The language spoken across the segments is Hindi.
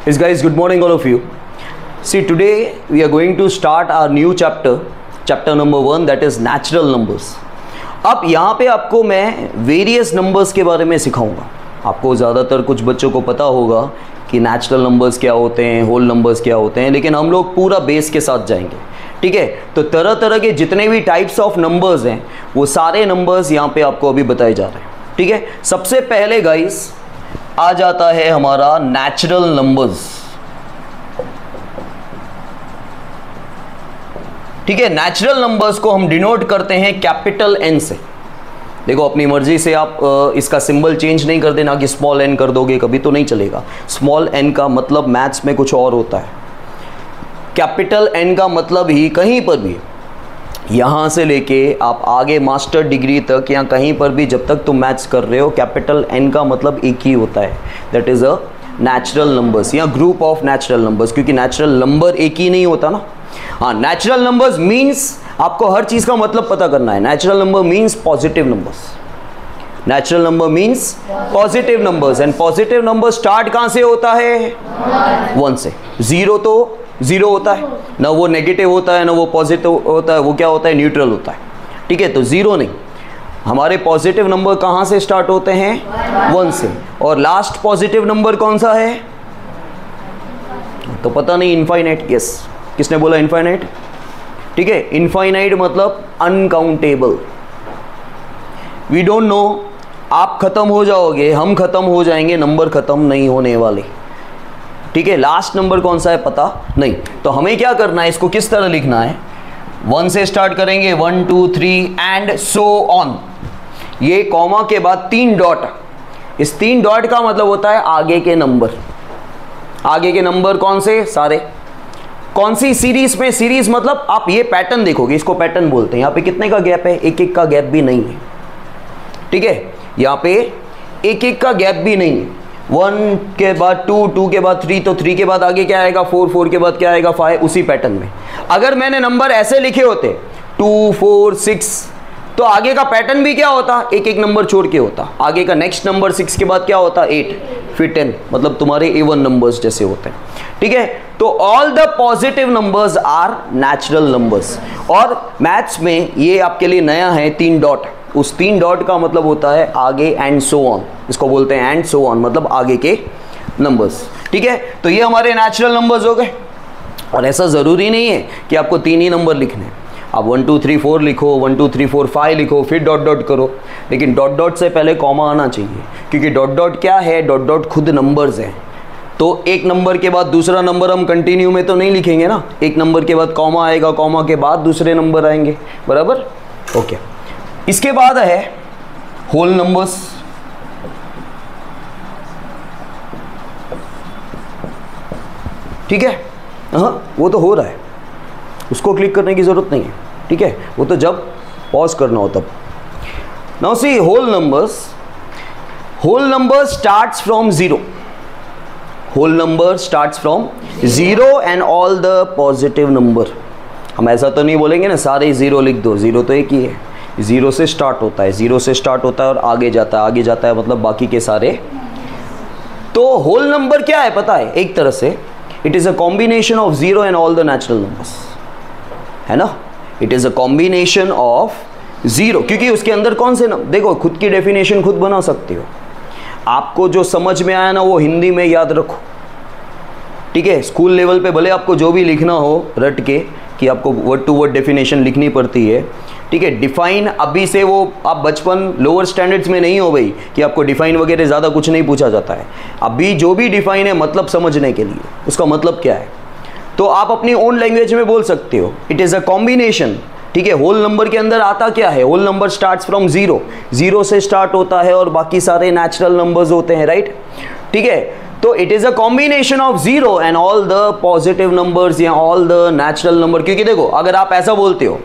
Yes guys, good morning all of you. See, today we are going to start our new chapter number 1, that is natural numbers. अब यहाँ पे आपको मैं वेरियस नंबर्स के बारे में सिखाऊंगा. आपको ज़्यादातर कुछ बच्चों को पता होगा कि नेचुरल नंबर्स क्या होते हैं, होल नंबर्स क्या होते हैं, लेकिन हम लोग पूरा बेस के साथ जाएंगे. ठीक है, तो तरह तरह के जितने भी टाइप्स ऑफ नंबर्स हैं वो सारे नंबर्स यहाँ पे आपको अभी बताए जा रहे हैं. ठीक है, सबसे पहले गाइस आ जाता है हमारा नेचुरल नंबर्स. ठीक है, नेचुरल नंबर्स को हम डिनोट करते हैं कैपिटल एन से. देखो, अपनी मर्जी से आप इसका सिंबल चेंज नहीं कर देना कि स्मॉल एन कर दोगे, कभी तो नहीं चलेगा. स्मॉल एन का मतलब मैथ्स में कुछ और होता है. कैपिटल एन का मतलब ही कहीं पर भी, यहाँ से लेके आप आगे मास्टर डिग्री तक या कहीं पर भी जब तक तुम मैथ्स कर रहे हो, कैपिटल एन का मतलब एक ही होता है, that is a natural numbers या ग्रुप ऑफ नेचुरल नंबर्स. क्योंकि नेचुरल नंबर एक ही नहीं होता ना. हाँ, नेचुरल नंबर्स मीन्स आपको हर चीज़ का मतलब पता करना है. Natural number means positive numbers. Natural number means positive numbers. And positive number start कहाँ से होता है? 1 से. जीरो तो जीरो होता है ना, वो नेगेटिव होता है ना वो पॉजिटिव होता है, वो क्या होता है? न्यूट्रल होता है. ठीक है, तो जीरो नहीं. हमारे पॉजिटिव नंबर कहाँ से स्टार्ट होते हैं? 1 से. और लास्ट पॉजिटिव नंबर कौन सा है? तो पता नहीं. इनफाइनाइट. यस, किसने बोला इनफाइनाइट? ठीक है, इनफाइनाइट मतलब अनकाउंटेबल. We don't know. आप खत्म हो जाओगे, हम खत्म हो जाएंगे, नंबर खत्म नहीं होने वाले. ठीक है, लास्ट नंबर कौन सा है पता नहीं. तो हमें क्या करना है, इसको किस तरह लिखना है? 1 से स्टार्ट करेंगे, 1 2 3 एंड सो ऑन. ये कॉमा के बाद 3 डॉट. इस 3 डॉट का मतलब होता है आगे के नंबर. आगे के नंबर कौन से? सारे. कौन सी सीरीज में? सीरीज मतलब आप ये पैटर्न देखोगे, इसको पैटर्न बोलते हैं. यहाँ पे कितने का गैप है? एक एक का गैप भी नहीं है. ठीक है, यहाँ पे एक एक का गैप भी नहीं है. 1 के बाद 2, 2 के बाद 3, तो 3 के बाद आगे क्या आएगा? 4, 4 के बाद क्या आएगा? 5. उसी पैटर्न में अगर मैंने नंबर ऐसे लिखे होते 2 4 6, तो आगे का पैटर्न भी क्या होता? एक एक नंबर छोड़ के होता. आगे का नेक्स्ट नंबर 6 के बाद क्या होता? 8, फिर 10. मतलब तुम्हारे इवन नंबर्स जैसे होते हैं. ठीक है, तो all the positive numbers are natural numbers. और मैथ्स में ये आपके लिए नया है, 3 डॉट. उस 3 डॉट का मतलब होता है आगे एंड सो ऑन. इसको बोलते हैं एंड सो ऑन, मतलब आगे के नंबर्स. ठीक है, तो ये हमारे नेचुरल नंबर्स हो गए. और ऐसा ज़रूरी नहीं है कि आपको 3 ही नंबर लिखने हैं. आप 1 2 3 4 लिखो, 1 2 3 4 5 लिखो, फिर डॉट डॉट करो. लेकिन डॉट डॉट से पहले कॉमा आना चाहिए. क्योंकि डॉट डॉट क्या है? डॉट डॉट खुद नंबर्स हैं. तो एक नंबर के बाद दूसरा नंबर हम कंटिन्यू में तो नहीं लिखेंगे ना. एक नंबर के बाद कॉमा आएगा, कॉमा के बाद दूसरे नंबर आएंगे. बराबर? ओके. इसके बाद है होल नंबर्स. ठीक है, हाँ, वो तो हो रहा है, उसको क्लिक करने की जरूरत नहीं है. ठीक है, वो तो जब पॉज करना हो तब. Now see whole numbers. Whole number starts from 0. Whole number starts from 0 and all the positive number. हम ऐसा तो नहीं बोलेंगे ना सारे 0 लिख दो. 0 तो एक ही है. 0 से स्टार्ट होता है, 0 से स्टार्ट होता है और आगे जाता है. आगे जाता है मतलब बाकी के सारे. तो होल नंबर क्या है पता है? एक तरह से it is a combination of 0 and all the natural numbers, है ना. It is a combination of 0. क्योंकि उसके अंदर कौन से नंबर, देखो खुद की डेफिनेशन खुद बना सकते हो. आपको जो समझ में आया ना वो हिंदी में याद रखो. ठीक है, स्कूल लेवल पे भले आपको जो भी लिखना हो रट के, कि आपको वर्ड टू वर्ड डेफिनेशन लिखनी पड़ती है. ठीक है, डिफाइन अभी से वो आप बचपन लोअर स्टैंडर्ड्स में नहीं हो गई कि आपको डिफाइन वगैरह ज़्यादा कुछ नहीं पूछा जाता है. अभी जो भी डिफाइन है मतलब समझने के लिए, उसका मतलब क्या है तो आप अपनी ओन लैंग्वेज में बोल सकते हो. It is a combination. ठीक है, होल नंबर के अंदर आता क्या है? Whole number starts from 0. 0 से स्टार्ट होता है और बाकी सारे नेचुरल नंबर्स होते हैं. राइट? ठीक है, तो it is a combination of 0 and all the positive numbers या ऑल द नेचुरल नंबर. क्योंकि देखो, अगर आप ऐसा बोलते हो,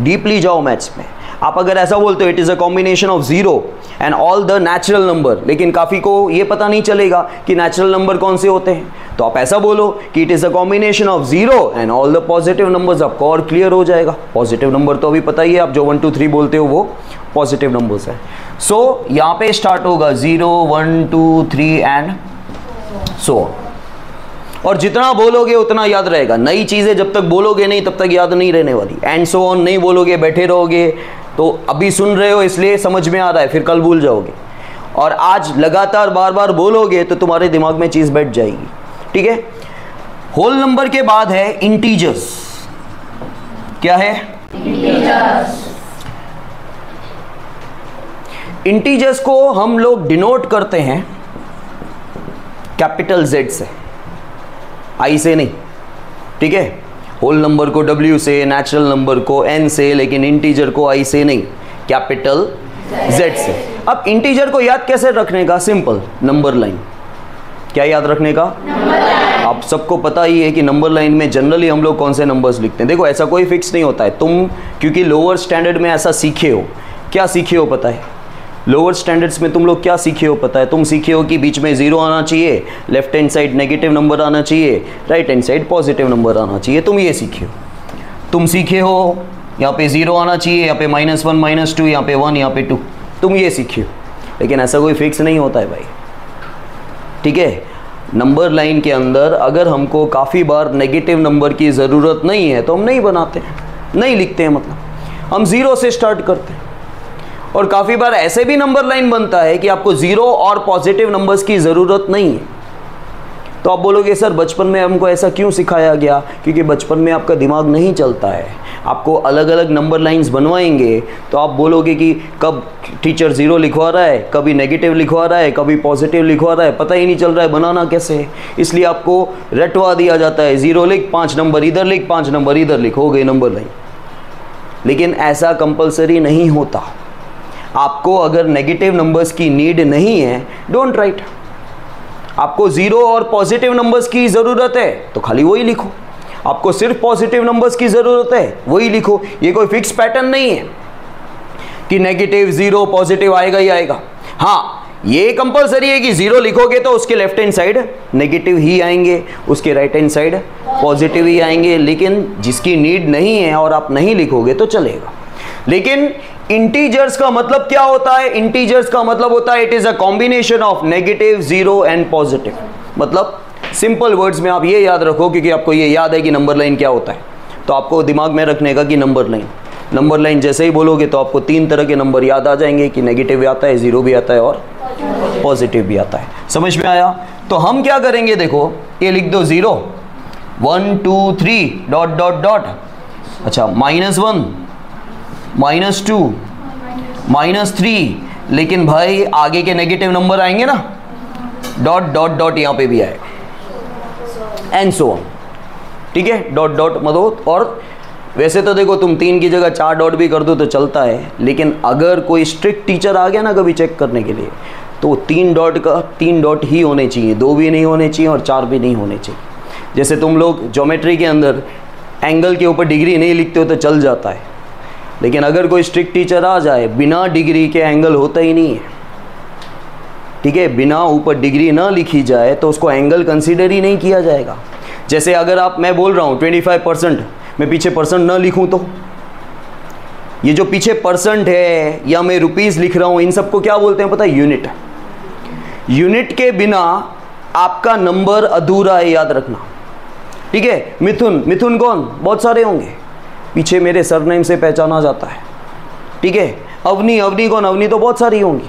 डीपली जाओ मैथ्स में, आप अगर ऐसा बोलते हो it is a combination of 0 and all the natural number, लेकिन काफ़ी को ये पता नहीं चलेगा कि नेचुरल नंबर कौन से होते हैं. तो आप ऐसा बोलो कि it is a combination of 0 and all the positive numbers. आपको और क्लियर हो जाएगा. पॉजिटिव नंबर तो अभी पता ही है, आप जो 1 2 3 बोलते हो वो पॉजिटिव नंबर्स है. सो यहाँ पे स्टार्ट होगा 0 1 2 3 एंड सो. और जितना बोलोगे उतना याद रहेगा। नई चीज़ें जब तक बोलोगे नहीं तब तक याद नहीं रहने वाली। एंड सो ऑन नहीं बोलोगे, बैठे रहोगे, तो अभी सुन रहे हो इसलिए समझ में आ रहा है, फिर कल भूल जाओगे। और आज लगातार बार बार बोलोगे तो तुम्हारे दिमाग में चीज़ बैठ जाएगी। ठीक है। होल नंबर के बाद है इंटीजर्स। क्या है? इंटीजर्स को हम लोग डिनोट करते हैं कैपिटल Z से, I से नहीं। ठीक है। होल नंबर को W से, नेचुरल नंबर को N से, लेकिन इंटीजर को I से नहीं, कैपिटल Z से। अब इंटीजर को याद कैसे रखने का? Simple, number line. क्या याद रखने का? आप सबको पता ही है कि नंबर लाइन में जनरली हम लोग कौन से नंबर्स लिखते हैं। देखो ऐसा कोई फिक्स नहीं होता है, तुम क्योंकि लोअर स्टैंडर्ड में ऐसा सीखे हो। क्या सीखे हो पता है? लोअर स्टैंडर्ड्स में तुम लोग क्या सीखे हो पता है? तुम सीखे हो कि बीच में 0 आना चाहिए, left hand side negative number आना चाहिए, right hand side positive number आना चाहिए। तुम ये सीखे हो। तुम सीखे हो यहाँ पे 0 आना चाहिए, यहाँ पे -1 -2, यहाँ पे 1, यहाँ पे 2। तुम ये सीखे हो, लेकिन ऐसा कोई फिक्स नहीं होता है भाई। ठीक है। नंबर लाइन के अंदर अगर हमको काफ़ी बार नेगेटिव नंबर की ज़रूरत नहीं है तो हम नहीं बनाते हैं, नहीं लिखते हैं, मतलब हम 0 से स्टार्ट करते हैं। और काफ़ी बार ऐसे भी नंबर लाइन बनता है कि आपको 0 और पॉजिटिव नंबर्स की ज़रूरत नहीं है। तो आप बोलोगे सर बचपन में हमको ऐसा क्यों सिखाया गया? क्योंकि बचपन में आपका दिमाग नहीं चलता है। आपको अलग अलग नंबर लाइंस बनवाएंगे तो आप बोलोगे कि कब टीचर 0 लिखवा रहा है, कभी नेगेटिव लिखवा रहा है, कभी पॉजिटिव लिखवा रहा है, पता ही नहीं चल रहा है बनाना कैसे है। इसलिए आपको रटवा दिया जाता है, 0 लिख, 5 नंबर इधर लिख, 5 नंबर इधर लिख, हो गई नंबर लाइन। लेकिन ऐसा कंपलसरी नहीं होता। आपको अगर नेगेटिव नंबर्स की नीड नहीं है, डोंट राइट। आपको 0 और पॉजिटिव नंबर्स की ज़रूरत है तो खाली वही लिखो। आपको सिर्फ पॉजिटिव नंबर्स की ज़रूरत है, वही लिखो। ये कोई फिक्स पैटर्न नहीं है कि नेगेटिव 0 पॉजिटिव आएगा ही आएगा। हाँ, ये कंपलसरी है कि 0 लिखोगे तो उसके लेफ्ट हैंड साइड नेगेटिव ही आएंगे, उसके राइट हैंड साइड पॉजिटिव ही आएंगे। लेकिन जिसकी नीड नहीं है और आप नहीं लिखोगे तो चलेगा। लेकिन इंटीजर्स का मतलब क्या होता है? इंटीजर्स का मतलब होता है it is a combination of negative, 0 and positive. मतलब सिंपल वर्ड्स में आप ये याद रखो, क्योंकि आपको ये याद है कि नंबर लाइन क्या होता है, तो आपको दिमाग में रखने का कि नंबर लाइन जैसे ही बोलोगे तो आपको 3 तरह के नंबर याद आ जाएंगे कि नेगेटिव भी आता है, 0 भी आता है और पॉजिटिव भी आता है। समझ में आया? तो हम क्या करेंगे, देखो ये लिख दो 0 1 2 3 डॉट डॉट डॉट, अच्छा -1 -2 -3, लेकिन भाई आगे के नेगेटिव नंबर आएंगे ना, डॉट डॉट डॉट यहाँ पे भी आएगा, एंड सो ऑन। ठीक है, डॉट डॉट मतलब। और वैसे तो देखो तुम 3 की जगह 4 डॉट भी कर दो तो चलता है, लेकिन अगर कोई स्ट्रिक्ट टीचर आ गया ना कभी चेक करने के लिए, तो 3 डॉट ही होने चाहिए, 2 भी नहीं होने चाहिए और 4 भी नहीं होने चाहिए। जैसे तुम लोग ज्योमेट्री के अंदर एंगल के ऊपर डिग्री नहीं लिखते हो तो चल जाता है, लेकिन अगर कोई स्ट्रिक्ट टीचर आ जाए, बिना डिग्री के एंगल होता ही नहीं है। ठीक है, बिना ऊपर डिग्री ना लिखी जाए तो उसको एंगल कंसीडर ही नहीं किया जाएगा। जैसे अगर मैं बोल रहा हूँ 25%, मैं पीछे परसेंट ना लिखूँ तो ये जो पीछे परसेंट है या मैं रुपीस लिख रहा हूँ, इन सबको क्या बोलते हैं पता है? यूनिट। यूनिट के बिना आपका नंबर अधूरा है, याद रखना। ठीक है, मिथुन कौन? बहुत सारे होंगे, पीछे मेरे सरनेम से पहचाना जाता है। ठीक है, अवनी कौन? अवनी तो बहुत सारी होंगी।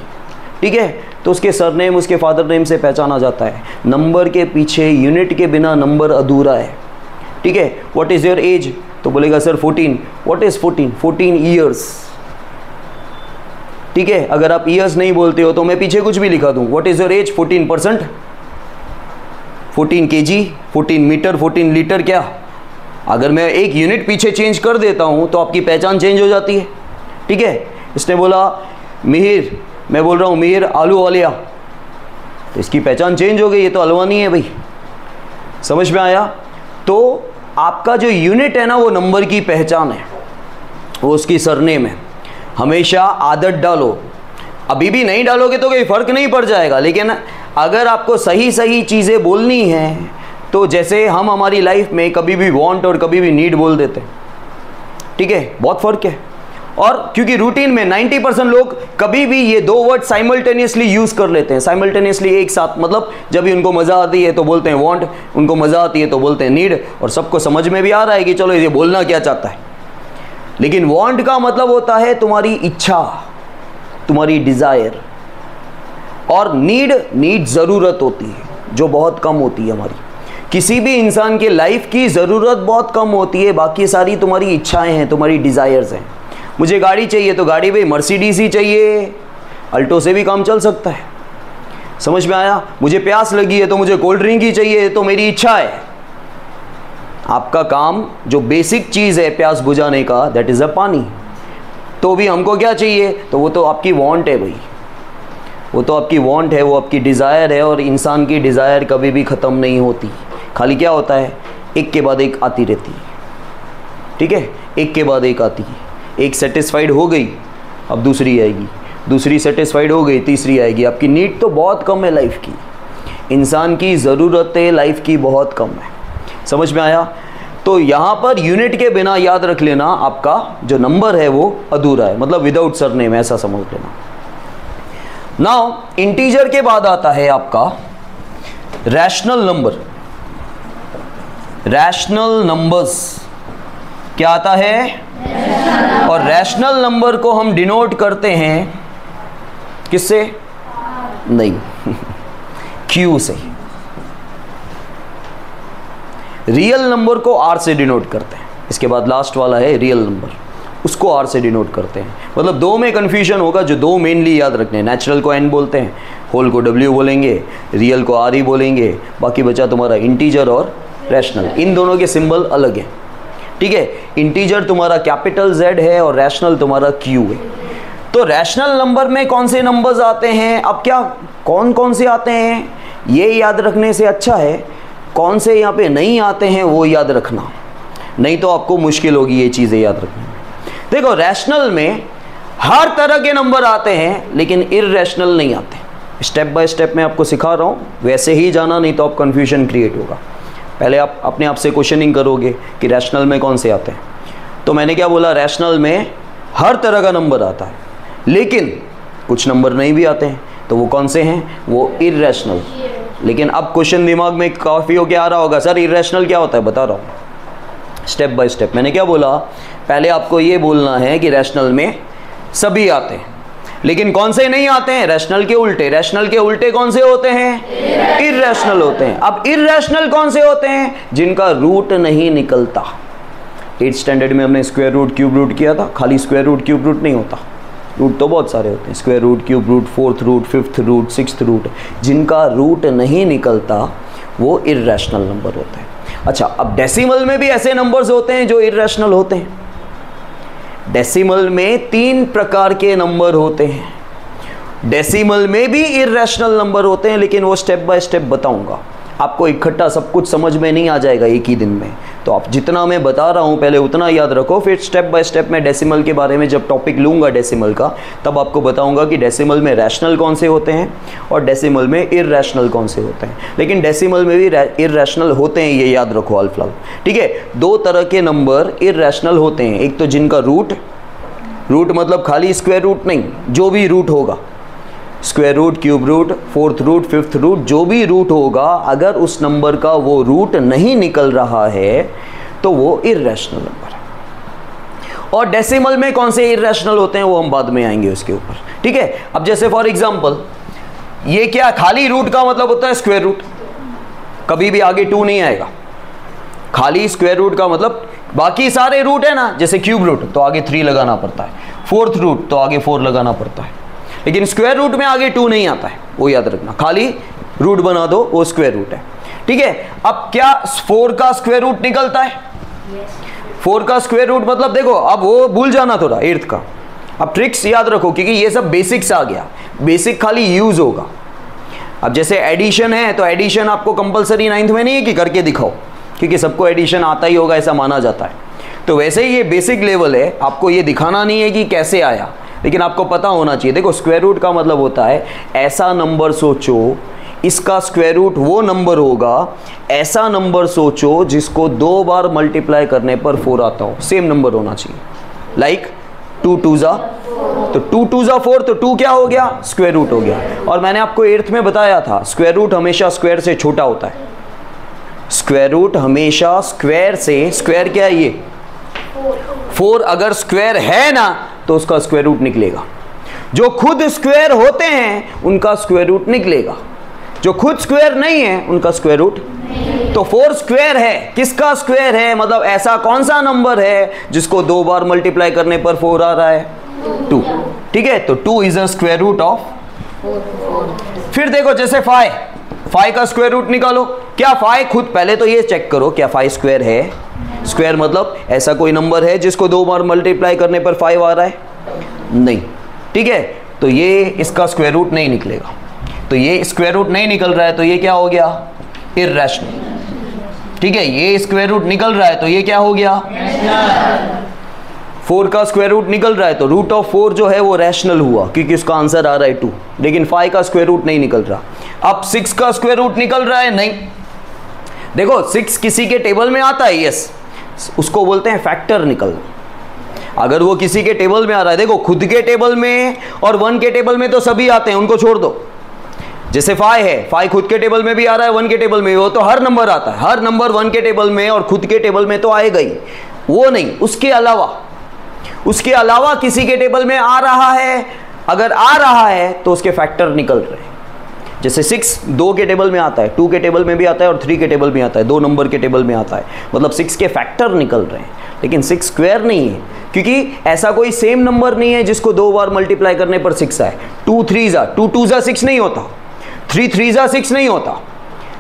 ठीक है, तो उसके सरनेम, उसके फादर नेम से पहचाना जाता है। नंबर के पीछे यूनिट के बिना नंबर अधूरा है। ठीक है, व्हाट इज़ योर एज? तो बोलेगा सर 14। What is 14? 14 ईयर्स। ठीक है, अगर आप ईयर्स नहीं बोलते हो तो मैं पीछे कुछ भी लिखा दूं, what is your age? 14%, 14 kg, 14 metre, 14 litre. क्या अगर मैं एक यूनिट पीछे चेंज कर देता हूं तो आपकी पहचान चेंज हो जाती है। ठीक है, इसने बोला मिहिर, मैं बोल रहा हूं मिहिर आलू वालिया, तो इसकी पहचान चेंज हो गई, ये तो अलवानी है भाई। समझ में आया? तो आपका जो यूनिट है ना, वो नंबर की पहचान है, वो उसकी सरनेम है। हमेशा आदत डालो, अभी भी नहीं डालोगे तो कोई फ़र्क नहीं पड़ जाएगा, लेकिन अगर आपको सही सही चीज़ें बोलनी है तो जैसे हम हमारी लाइफ में कभी भी वांट और कभी भी नीड बोल देते हैं। ठीक है, बहुत फ़र्क है। और क्योंकि रूटीन में 90% लोग कभी भी ये दो वर्ड साइमल्टेनियसली यूज कर लेते हैं, साइमल्टेनियसली एक साथ, मतलब जब भी उनको मजा आती है तो बोलते हैं वांट, उनको मजा आती है तो बोलते हैं नीड, और सबको समझ में भी आ रहा है कि चलो ये बोलना क्या चाहता है। लेकिन वांट का मतलब होता है तुम्हारी इच्छा, तुम्हारी डिजायर, और नीड जरूरत होती है जो बहुत कम होती है हमारी। किसी भी इंसान के लाइफ की ज़रूरत बहुत कम होती है, बाकी सारी तुम्हारी इच्छाएं हैं, तुम्हारी डिज़ायर्स हैं। मुझे गाड़ी चाहिए तो गाड़ी भाई मर्सिडीज ही चाहिए, अल्टो से भी काम चल सकता है, समझ में आया। मुझे प्यास लगी है तो मुझे कोल्ड ड्रिंक ही चाहिए, तो मेरी इच्छा है। आपका काम जो बेसिक चीज़ है प्यास बुझाने का, दैट इज़ अ पानी, तो भी हमको क्या चाहिए, तो वो तो आपकी वांट है भाई, वो तो आपकी वांट है, वो आपकी डिज़ायर है। और इंसान की डिज़ायर कभी भी ख़त्म नहीं होती, खाली क्या होता है, एक के बाद एक आती रहती है, ठीक है, एक के बाद एक आती है। एक सेटिस्फाइड हो गई, अब दूसरी आएगी, दूसरी सेटिस्फाइड हो गई, तीसरी आएगी। आपकी नीड तो बहुत कम है लाइफ की, इंसान की ज़रूरतें लाइफ की बहुत कम है, समझ में आया। तो यहाँ पर यूनिट के बिना याद रख लेना, आपका जो नंबर है वो अधूरा है, मतलब विदाउट सरनेम, ऐसा समझ लेना। नाउ इंटीजर के बाद आता है आपका रैशनल नंबर। रैशनल नंबर्स क्या आता है, और रैशनल नंबर को हम डिनोट करते हैं किससे, नहीं क्यू से। रियल नंबर को आर से डिनोट करते हैं, इसके बाद लास्ट वाला है रियल नंबर, उसको आर से डिनोट करते हैं। मतलब दो में कन्फ्यूजन होगा, जो दो मेनली याद रखने हैं, नेचुरल को एन बोलते हैं, होल को डब्ल्यू बोलेंगे, रियल को आर ही बोलेंगे, बाकी बचा तुम्हारा इंटीजर और रैशनल। इन दोनों के सिंबल अलग है, ठीक है। इंटीजर तुम्हारा कैपिटल Z है और रैशनल तुम्हारा Q है। तो रैशनल नंबर में कौन से नंबर्स आते हैं, अब क्या कौन कौन से आते हैं ये याद रखने से अच्छा है कौन से यहाँ पे नहीं आते हैं वो याद रखना, नहीं तो आपको मुश्किल होगी ये चीज़ें याद रखने में। देखो रैशनल में हर तरह के नंबर आते हैं लेकिन इररैशनल नहीं आते। स्टेप बाय स्टेप मैं आपको सिखा रहा हूँ, वैसे ही जाना, नहीं तो आप कन्फ्यूजन क्रिएट होगा। पहले आप अपने आप से क्वेश्चनिंग करोगे कि रैशनल में कौन से आते हैं। तो मैंने क्या बोला, रैशनल में हर तरह का नंबर आता है लेकिन कुछ नंबर नहीं भी आते हैं, तो वो कौन से हैं, वो इररैशनल। लेकिन अब क्वेश्चन दिमाग में काफ़ी हो के आ रहा होगा, सर इररैशनल क्या होता है, बता रहा हूँ स्टेप बाय स्टेप। मैंने क्या बोला, पहले आपको ये बोलना है कि रैशनल में सभी आते हैं लेकिन कौन से नहीं आते हैं, रैशनल के उल्टे। रैशनल के उल्टे कौन से होते हैं, इररैशनल होते हैं। अब इररैशनल कौन से होते हैं, जिनका रूट नहीं निकलता। 8th स्टैंडर्ड में हमने स्क्वायर रूट क्यूब रूट किया था, खाली स्क्वायर रूट क्यूब रूट नहीं होता, रूट तो बहुत सारे होते हैं, square root cube root, 4th root, 5th root, 6th root. जिनका रूट नहीं निकलता वो इररैशनल नंबर होते हैं। अच्छा, अब डेसिमल में भी ऐसे नंबर्स होते हैं जो इररैशनल होते हैं। डेसिमल में 3 प्रकार के नंबर होते हैं। डेसिमल में भी इररैशनल नंबर होते हैं लेकिन वो स्टेप बाय स्टेप बताऊंगा, आपको इकट्ठा सब कुछ समझ में नहीं आ जाएगा एक ही दिन में। तो आप जितना मैं बता रहा हूँ पहले उतना याद रखो, फिर स्टेप बाय स्टेप मैं डेसिमल के बारे में जब टॉपिक लूँगा डेसिमल का, तब आपको बताऊँगा कि डेसिमल में रैशनल कौन से होते हैं और डेसिमल में इररैशनल कौन से होते हैं। लेकिन डेसिमल में भी इररैशनल होते हैं, ये याद रखो हाल फिलहाल, ठीक है। 2 तरह के नंबर इररैशनल होते हैं, एक तो जिनका रूट मतलब खाली स्क्वायर रूट नहीं, जो भी रूट होगा, square root, cube root, 4th root, 5th root, जो भी रूट होगा, अगर उस नंबर का वो रूट नहीं निकल रहा है तो वो इररैशनल नंबर है। और डेसिमल में कौन से इररैशनल होते हैं वो हम बाद में आएंगे उसके ऊपर, ठीक है। अब जैसे फॉर एग्जांपल ये क्या, खाली रूट का मतलब होता है स्क्वायर रूट, कभी भी आगे 2 नहीं आएगा। खाली स्क्वायर रूट का मतलब बाकी सारे रूट है ना, जैसे क्यूब रूट तो आगे 3 लगाना पड़ता है, 4th रूट तो आगे 4 लगाना पड़ता है, लेकिन स्क्वायर रूट में आगे 2 नहीं आता है, वो याद रखना। खाली रूट बना दो, वो स्क्वायर रूट है, ठीक है। अब क्या 4 का स्क्वायर रूट निकलता है, 4 का स्क्वायर रूट मतलब देखो, अब वो भूल जाना थोड़ा 8th का, अब ट्रिक्स याद रखो क्योंकि ये सब बेसिक्स आ गया, बेसिक खाली यूज होगा। अब जैसे एडिशन है तो एडिशन आपको कंपलसरी 9th में नहीं है कि करके दिखाओ, क्योंकि सबको एडिशन आता ही होगा ऐसा माना जाता है। तो वैसे ही ये बेसिक लेवल है, आपको ये दिखाना नहीं है कि कैसे आया, लेकिन आपको पता होना चाहिए। देखो स्क्वायर रूट का मतलब होता है ऐसा नंबर सोचो, इसका स्क्वायर रूट वो नंबर होगा, ऐसा नंबर सोचो जिसको 2 बार मल्टीप्लाई करने पर 4 आता हो, सेम नंबर होना चाहिए। लाइक 2 2 जा, तो 2 2 जा 4, तो 2 क्या हो गया, स्क्वायर रूट हो गया। और मैंने आपको 8th में बताया था स्क्वायर रूट हमेशा स्क्वायर से छोटा होता है। स्क्वायर रूट हमेशा स्क्वायर से, स्क्वायर क्या है ये 4, अगर स्क्वायर है ना तो उसका स्क्वायर रूट निकलेगा। जो खुद स्क्वायर होते हैं उनका स्क्वायर रूट निकलेगा, जो खुद स्क्वायर नहीं है उनका स्क्वायर रूट। तो 4 स्क्वायर है, किसका स्क्वायर है, मतलब ऐसा कौन सा नंबर है जिसको 2 बार मल्टीप्लाई करने पर 4 आ रहा है, 2। ठीक है, तो 2 is a square root of. फिर देखो जैसे 5 का स्क्वायर रूट निकालो। क्या 5 खुद, पहले तो ये चेक करो क्या 5 स्क्वायर है। स्क्वायर मतलब ऐसा कोई नंबर है जिसको 2 बार मल्टीप्लाई करने पर 5 आ रहा है, नहीं। ठीक है, तो ये इसका स्क्वायर रूट नहीं निकलेगा। तो ये स्क्वायर रूट नहीं निकल रहा है तो ये क्या हो गया, इर्रेशनल। ठीक है, ये स्क्वायर रूट निकल रहा है तो ये क्या हो गया, 4 का स्क्वायर रूट निकल रहा है तो रूट ऑफ 4 जो है वो रैशनल हुआ क्योंकि उसका आंसर आ रहा है 2। लेकिन 5 का स्क्वायर रूट नहीं निकल रहा। अब 6 का स्क्वायर रूट निकल रहा है, नहीं। देखो 6 किसी के टेबल में आता है, यस, उसको बोलते हैं फैक्टर निकलना। अगर वो किसी के टेबल में आ रहा है, देखो खुद के टेबल में और 1 के टेबल में तो सभी आते हैं, उनको छोड़ दो। जैसे 5 है, 5 खुद के टेबल में भी आ रहा है, 1 के टेबल में, वो तो हर नंबर आता है, हर नंबर 1 के टेबल में और खुद के टेबल में तो आएगा ही। वो नहीं, उसके अलावा किसी के टेबल में आ रहा है, अगर आ रहा है तो उसके फैक्टर निकल रहे हैं। जैसे 6 2 के टेबल में आता है, 2 के टेबल में भी आता है और 3 के टेबल में आता है, 2 नंबर के टेबल में आता है, मतलब 6 के फैक्टर निकल रहे हैं। लेकिन 6 स्क्वायर नहीं है क्योंकि ऐसा कोई सेम नंबर नहीं है जिसको 2 बार मल्टीप्लाई करने पर 6 आए। 2 3 जा, 2 2 जा 6 नहीं होता, 3 3 जा 6 नहीं होता,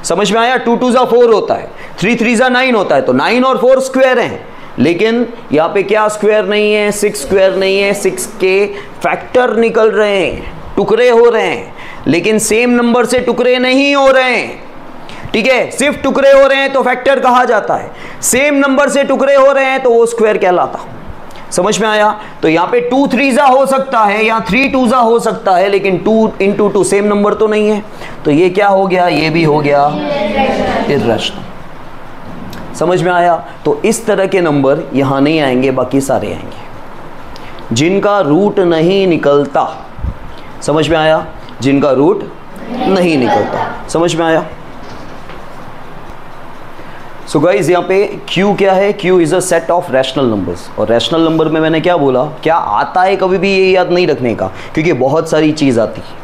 समझ में आया। 2 2 जा 4 होता है, 3 3 जा 9 होता है, तो 9 और 4 स्क्वायर हैं। लेकिन यहाँ पे क्या स्क्वायर नहीं है, 6 स्क्वायर नहीं है, 6 के फैक्टर निकल रहे हैं, टुकड़े हो रहे हैं, लेकिन सेम नंबर से टुकड़े नहीं हो रहे हैं। ठीक है, सिर्फ टुकड़े हो रहे हैं तो फैक्टर कहा जाता है, सेम नंबर से टुकड़े हो रहे हैं तो वो स्क्वायर कहलाता। समझ में आया। तो यहाँ पे 2 3 जा हो सकता है या 3 2 जा हो सकता है, लेकिन 2 into 2 सेम नंबर तो नहीं है, तो ये क्या हो गया, ये भी हो गया इर्रेशनल। समझ में आया। तो इस तरह के नंबर यहाँ नहीं आएंगे, बाकी सारे आएंगे जिनका रूट नहीं निकलता। समझ में आया, जिनका रूट नहीं निकलता। समझ में आया। सो गाइज यहाँ पे Q क्या है, Q is a set of rational numbers. और रैशनल नंबर में मैंने क्या बोला, क्या आता है कभी भी ये याद नहीं रखने का, क्योंकि बहुत सारी चीज़ आती है।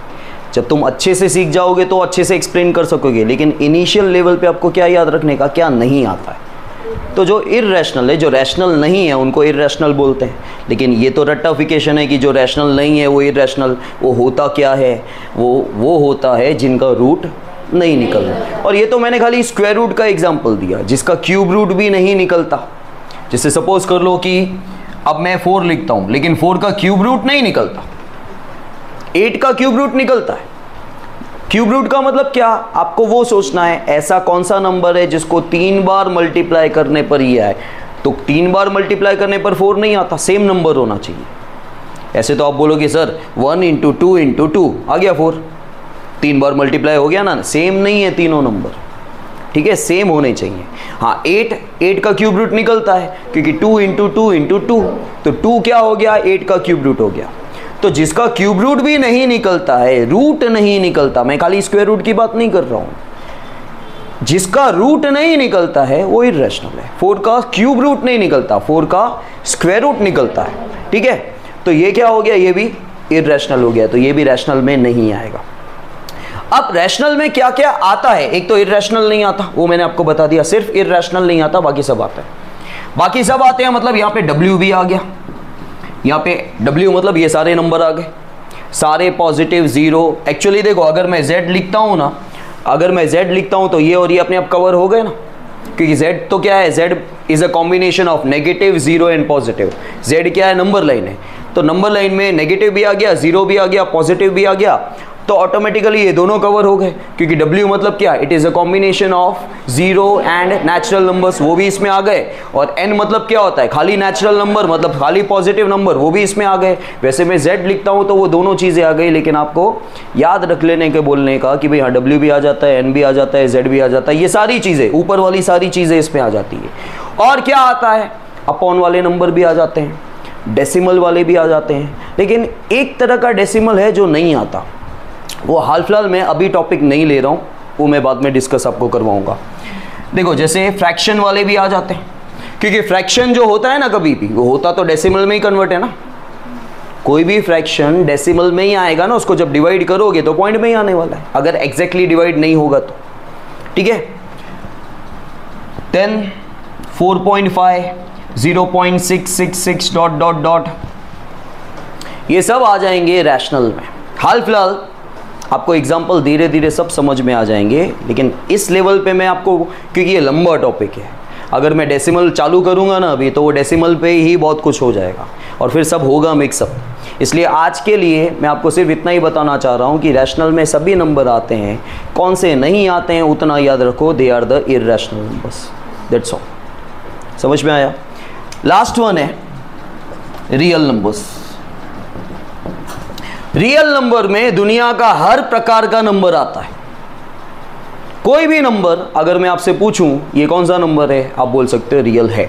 जब तुम अच्छे से सीख जाओगे तो अच्छे से एक्सप्लेन कर सकोगे, लेकिन इनिशियल लेवल पे आपको क्या याद रखने का, क्या नहीं आता है। तो जो इर्रेशनल है, जो रैशनल नहीं है, उनको इर्रेशनल बोलते हैं। लेकिन ये तो रट्टाफिकेशन है कि जो रैशनल नहीं है वो इर्रेशनल। वो होता क्या है, वो होता है जिनका रूट नहीं निकल रहा। और ये तो मैंने खाली स्क्वायर रूट का एग्जांपल दिया, जिसका क्यूब रूट भी नहीं निकलता। जैसे सपोज कर लो कि अब मैं 4 लिखता हूँ, लेकिन 4 का क्यूब रूट नहीं निकलता, 8 का क्यूब रूट निकलता है। क्यूब रूट का मतलब क्या, आपको वो सोचना है ऐसा कौन सा नंबर है जिसको 3 बार मल्टीप्लाई करने पर ये आए। तो 3 बार मल्टीप्लाई करने पर 4 नहीं आता, सेम नंबर होना चाहिए। ऐसे तो आप बोलोगे सर 1 into 2 into 2 आ गया 4, 3 बार मल्टीप्लाई हो गया ना, सेम नहीं है तीनों नंबर। ठीक है, सेम होने चाहिए। हाँ, 8 का क्यूब रूट निकलता है क्योंकि 2 into 2 into 2, तो 2 क्या हो गया, 8 का क्यूब रूट हो गया। तो जिसका क्यूब रूट भी नहीं निकलता है, रूट नहीं निकलता, मैं खाली स्क्वायर रूट की बात नहीं कर रहा हूं, जिसका रूट नहीं निकलता है वो इर्रेशनल है। 4 का क्यूब रूट नहीं निकलता, 4 का स्क्वायर रूट निकलता है। ठीक है, तो ये क्या हो गया, ये भी इर्रेशनल हो गया, तो ये भी रैशनल में नहीं आएगा। अब रैशनल में क्या क्या आता है, एक तो इर्रेशनल नहीं आता, वो मैंने आपको बता दिया, सिर्फ इर्रेशनल नहीं आता, बाकी सब आता है। बाकी सब आते हैं, मतलब यहाँ पे W भी आ गया, यहाँ पे W मतलब ये सारे नंबर आ गए, सारे पॉजिटिव, 0। एक्चुअली देखो, अगर मैं Z लिखता हूँ ना, अगर मैं Z लिखता हूँ तो ये और ये अपने आप कवर हो गए ना, क्योंकि Z तो क्या है, Z is a combination of negative, 0 and positive. Z क्या है, नंबर लाइन है, तो नंबर लाइन में नेगेटिव भी आ गया, 0 भी आ गया, पॉजिटिव भी आ गया, तो ऑटोमेटिकली ये दोनों कवर हो गए। क्योंकि W मतलब क्या, it is a combination of 0 and natural numbers, वो भी इसमें आ गए। और N मतलब क्या होता है, खाली नेचुरल नंबर, मतलब खाली पॉजिटिव नंबर, वो भी इसमें आ गए। वैसे मैं Z लिखता हूँ तो वो दोनों चीज़ें आ गई, लेकिन आपको याद रख लेने के बोलने का कि भाई हाँ, W भी आ जाता है, N भी आ जाता है, Z भी आ जाता है, ये सारी चीज़ें, ऊपर वाली सारी चीज़ें इसमें आ जाती है। और क्या आता है, अपॉन वाले नंबर भी आ जाते हैं। डेसिमल वाले भी आ जाते हैं, लेकिन एक तरह का डेसिमल है जो नहीं आता, वो हाल फिलहाल मैं अभी टॉपिक नहीं ले रहा हूँ, वो मैं बाद में डिस्कस आपको करवाऊँगा। देखो जैसे फ्रैक्शन वाले भी आ जाते हैं, क्योंकि फ्रैक्शन जो होता है ना कभी भी, वो होता तो डेसिमल में ही कन्वर्ट है ना। कोई भी फ्रैक्शन डेसिमल में ही आएगा ना, उसको जब डिवाइड करोगे तो पॉइंट में ही आने वाला है, अगर एग्जैक्टली डिवाइड नहीं होगा तो। ठीक है, 10, 4.5, 0.666 डॉट डॉट डॉट, ये सब आ जाएंगे रैशनल में। हाल फिलहाल आपको एग्जाम्पल धीरे धीरे सब समझ में आ जाएंगे, लेकिन इस लेवल पे मैं आपको, क्योंकि ये लंबा टॉपिक है, अगर मैं डेसिमल चालू करूँगा ना अभी, तो वो डेसिमल पे ही बहुत कुछ हो जाएगा और फिर सब होगा मिक्सअप। इसलिए आज के लिए मैं आपको सिर्फ इतना ही बताना चाह रहा हूँ कि रैशनल में सभी नंबर आते हैं, कौन से नहीं आते हैं उतना याद रखो, they are the irrational numbers, that's all. समझ में आया? लास्ट वन है रियल नंबर्स। रियल नंबर में दुनिया का हर प्रकार का नंबर आता है। कोई भी नंबर अगर मैं आपसे पूछूं ये कौन सा नंबर है, आप बोल सकते हो रियल है।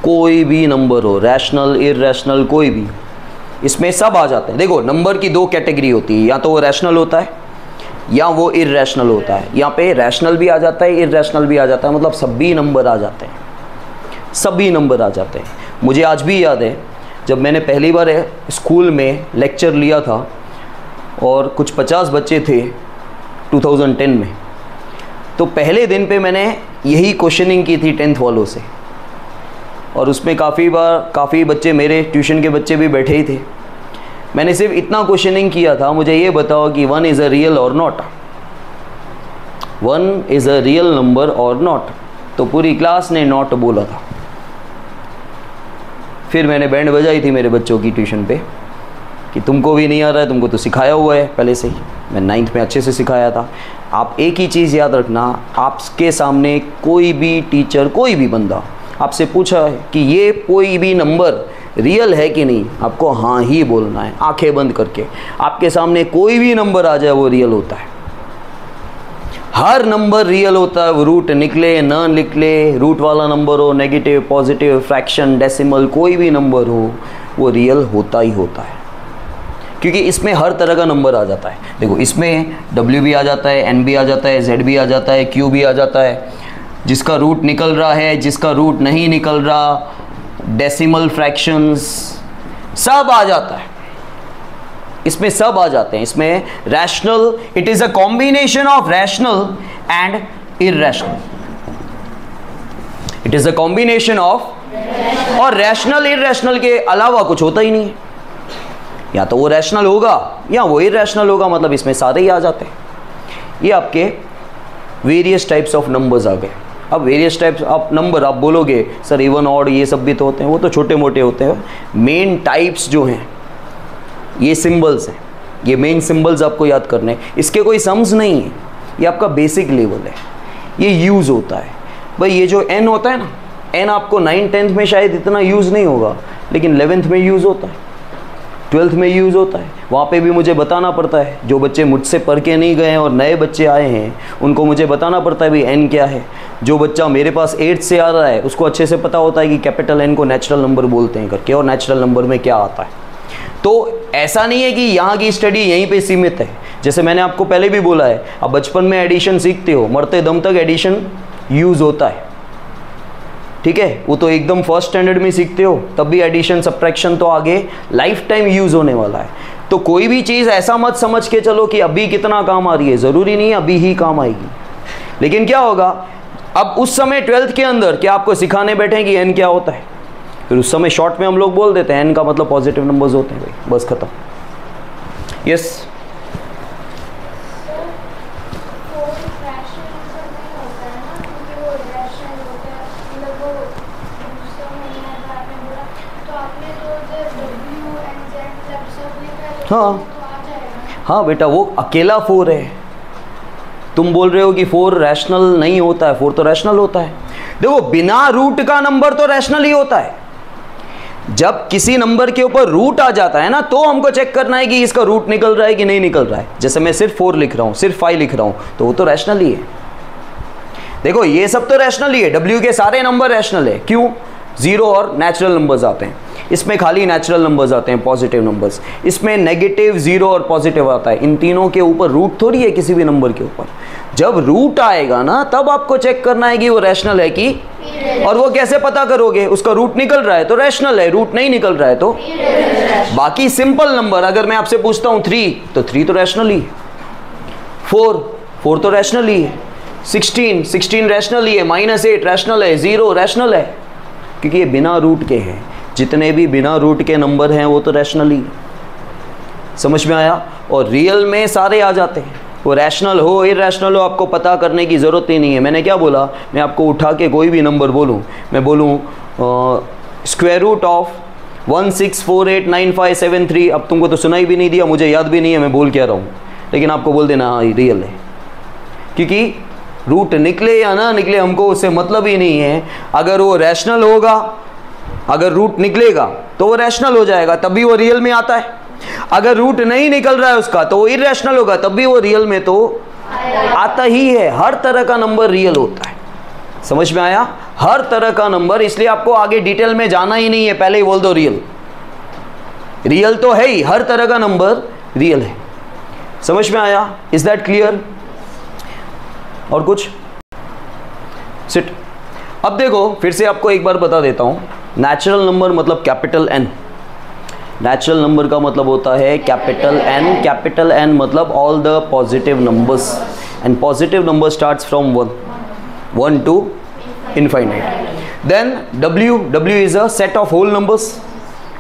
कोई भी नंबर हो, रैशनल इररैशनल कोई भी, इसमें सब आ जाते हैं। देखो नंबर की दो कैटेगरी होती है, या तो वो रैशनल होता है या वो इररैशनल होता है। यहाँ पे रैशनल भी आ जाता है, इररैशनल भी आ जाता है, मतलब सभी नंबर आ जाते हैं, सभी नंबर आ जाते हैं। मुझे आज भी याद है जब मैंने पहली बार स्कूल में लेक्चर लिया था और कुछ 50 बच्चे थे 2010 में, तो पहले दिन पे मैंने यही क्वेश्चनिंग की थी 10th वालों से, और उसमें काफ़ी बच्चे मेरे ट्यूशन के बच्चे भी बैठे ही थे। मैंने सिर्फ इतना क्वेश्चनिंग किया था, मुझे ये बताओ कि 1 इज़ अ रियल और not, 1 is a real number और नॉट। तो पूरी क्लास ने नॉट बोला था। फिर मैंने बैंड बजाई थी मेरे बच्चों की ट्यूशन पे कि तुमको भी नहीं आ रहा है, तुमको तो सिखाया हुआ है पहले से ही। मैं 9th में अच्छे से सिखाया था। आप एक ही चीज़ याद रखना, आपके सामने कोई भी टीचर, कोई भी बंदा आपसे पूछा है कि ये कोई भी नंबर रियल है कि नहीं, आपको हाँ ही बोलना है, आंखें बंद करके। आपके सामने कोई भी नंबर आ जाए वो रियल होता है, हर नंबर रियल होता है। वो रूट निकले न निकले, रूट वाला नंबर हो, नेगेटिव पॉजिटिव फ्रैक्शन डेसिमल, कोई भी नंबर हो वो रियल होता ही होता है, क्योंकि इसमें हर तरह का नंबर आ जाता है। देखो इसमें W भी आ जाता है, N भी आ जाता है, Z भी आ जाता है, Q भी आ जाता है, जिसका रूट निकल रहा है, जिसका रूट नहीं निकल रहा, डेसिमल फ्रैक्शंस, सब आ जाता है, इसमें सब आ जाते हैं। इसमें rational, it is a combination of rational and irrational, it is a combination of, और रैशनल इररैशनल के अलावा कुछ होता ही नहीं है। या तो वो रैशनल होगा या वो इररैशनल होगा, मतलब इसमें सारे ही आ जाते हैं। ये आपके वेरियस टाइप्स ऑफ नंबर्स आ गए। अब वेरियस टाइप्स ऑफ नंबर आप बोलोगे सर इवन ऑड ये सब भी तो होते हैं, वो तो छोटे मोटे होते हैं। मेन टाइप्स जो हैं ये सिंबल्स हैं, ये मेन सिंबल्स आपको याद करने, इसके कोई सम्स नहीं है, ये आपका बेसिक लेवल है, ये यूज़ होता है। भाई ये जो n होता है ना, n आपको 9th 10th में शायद इतना यूज़ नहीं होगा, लेकिन 11th में यूज़ होता है, 12th में यूज़ होता है। वहाँ पे भी मुझे बताना पड़ता है, जो बच्चे मुझसे पढ़ के नहीं गए हैं और नए बच्चे आए हैं उनको मुझे बताना पड़ता है भाई n क्या है। जो बच्चा मेरे पास 8th से आ रहा है उसको अच्छे से पता होता है कि कैपिटल N को नेचुरल नंबर बोलते हैं करके, और नेचुरल नंबर में क्या आता है। तो ऐसा नहीं है कि यहाँ की स्टडी यहीं पे सीमित है। जैसे मैंने आपको पहले भी बोला है, आप बचपन में एडिशन सीखते हो, मरते दम तक एडिशन यूज़ होता है, ठीक है। वो तो एकदम फर्स्ट स्टैंडर्ड में सीखते हो, तब भी एडिशन सब्ट्रैक्शन तो आगे लाइफ टाइम यूज़ होने वाला है। तो कोई भी चीज़ ऐसा मत समझ के चलो कि अभी कितना काम आ रही है, ज़रूरी नहीं है अभी ही काम आएगी। लेकिन क्या होगा, अब उस समय 12th के अंदर क्या आपको सिखाने बैठे कि n क्या होता है, फिर उस समय शॉर्ट में हम लोग बोल देते हैं n का मतलब पॉजिटिव नंबर्स होते हैं, भाई बस खत्म। यस हाँ हाँ बेटा, वो अकेला 4 है। तुम बोल रहे हो कि 4 रैशनल नहीं होता है, 4 तो रैशनल होता है। देखो बिना रूट का नंबर तो रैशनल ही होता है। जब किसी नंबर के ऊपर रूट आ जाता है ना, तो हमको चेक करना है कि इसका रूट निकल रहा है कि नहीं निकल रहा है। जैसे मैं सिर्फ 4 लिख रहा हूँ, सिर्फ 5 लिख रहा हूँ, तो वो तो रैशनल ही है। देखो ये सब तो रैशनल ही है, W के सारे नंबर रैशनल है। क्यों? 0 और नेचुरल नंबर्स आते हैं। इसमें खाली नेचुरल नंबर्स आते हैं, पॉजिटिव नंबर्स। इसमें नेगेटिव, जीरो और पॉजिटिव आता है। इन तीनों के ऊपर रूट थोड़ी है किसी भी नंबर के ऊपर। जब रूट आएगा ना तब आपको चेक करना है कि वो रैशनल है कि, और वो कैसे पता करोगे? उसका रूट निकल रहा है तो रैशनल है, रूट नहीं निकल रहा है तो। बाकी सिंपल नंबर, अगर मैं आपसे पूछता हूं 3 तो 3 तो रैशनल ही है, 4 तो रैशनल ही है, 16 रैशनल ही है, -8 रैशनल है, 0 रैशनल है, क्योंकि ये बिना रूट के हैं। जितने भी बिना रूट के नंबर हैं वो तो रैशनल ही। समझ में आया? और रियल में सारे आ जाते हैं, वो रैशनल हो इरैशनल हो आपको पता करने की ज़रूरत ही नहीं है। मैंने क्या बोला? मैं आपको उठा के कोई भी नंबर बोलूँ, मैं बोलूँ स्क्वायर रूट ऑफ 16489573, अब तुमको तो सुनाई भी नहीं दिया, मुझे याद भी नहीं है मैं बोल क्या रहा हूँ, लेकिन आपको बोल देना हाँ रियल है, क्योंकि रूट निकले या ना निकले हमको उससे मतलब ही नहीं है। अगर वो रैशनल होगा, अगर रूट निकलेगा तो वो रैशनल हो जाएगा, तभी वो रियल में आता है। अगर रूट नहीं निकल रहा है उसका तो वो इरैशनल होगा, तब भी वो रियल में तो आता ही है। हर तरह का नंबर रियल होता है। समझ में आया? हर तरह का नंबर, इसलिए आपको आगे डिटेल में जाना ही नहीं है, पहले ही बोल दो रियल। रियल तो है ही, हर तरह का नंबर रियल है। समझ में आया? Is that clear? और कुछ? सिट। अब देखो फिर से आपको एक बार बता देता हूं, नेचुरल नंबर मतलब कैपिटल एन। नेचुरल नंबर का मतलब होता है कैपिटल एन। कैपिटल एन मतलब all the positive numbers, and positive number starts from 1 to infinite. Then W is a set of whole numbers.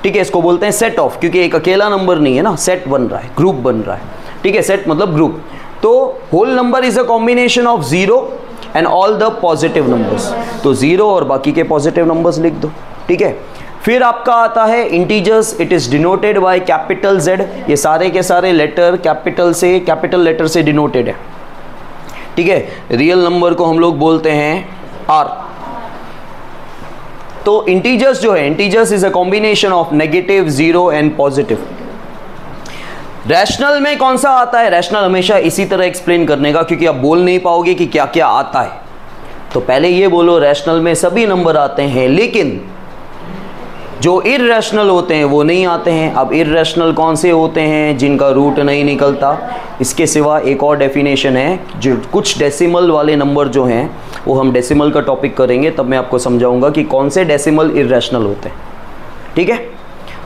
ठीक है, इसको बोलते हैं सेट ऑफ, क्योंकि एक अकेला नंबर नहीं है ना, सेट बन रहा है, ग्रुप बन रहा है। ठीक है, सेट मतलब ग्रुप। तो whole number is a combination of 0 and all the positive numbers. तो 0 और बाकी के पॉजिटिव नंबर्स लिख दो। ठीक है, फिर आपका आता है integers. It is denoted by capital Z। ये सारे के सारे लेटर कैपिटल लेटर से डिनोटेड है। ठीक है, रियल नंबर को हम लोग बोलते हैं R। तो इंटीजर्स जो है, integers is a combination of negative, 0 and positive. Rational में कौन सा आता है? रैशनल हमेशा इसी तरह एक्सप्लेन करने का, क्योंकि आप बोल नहीं पाओगे कि क्या क्या आता है। तो पहले ये बोलो रैशनल में सभी नंबर आते हैं, लेकिन जो इरैशनल होते हैं वो नहीं आते हैं। अब इरैशनल कौन से होते हैं? जिनका रूट नहीं निकलता। इसके सिवा एक और डेफिनेशन है, जो कुछ डेसिमल वाले नंबर जो हैं, वो हम डेसिमल का टॉपिक करेंगे, तब मैं आपको समझाऊंगा कि कौन से डेसिमल इरैशनल होते हैं। ठीक है,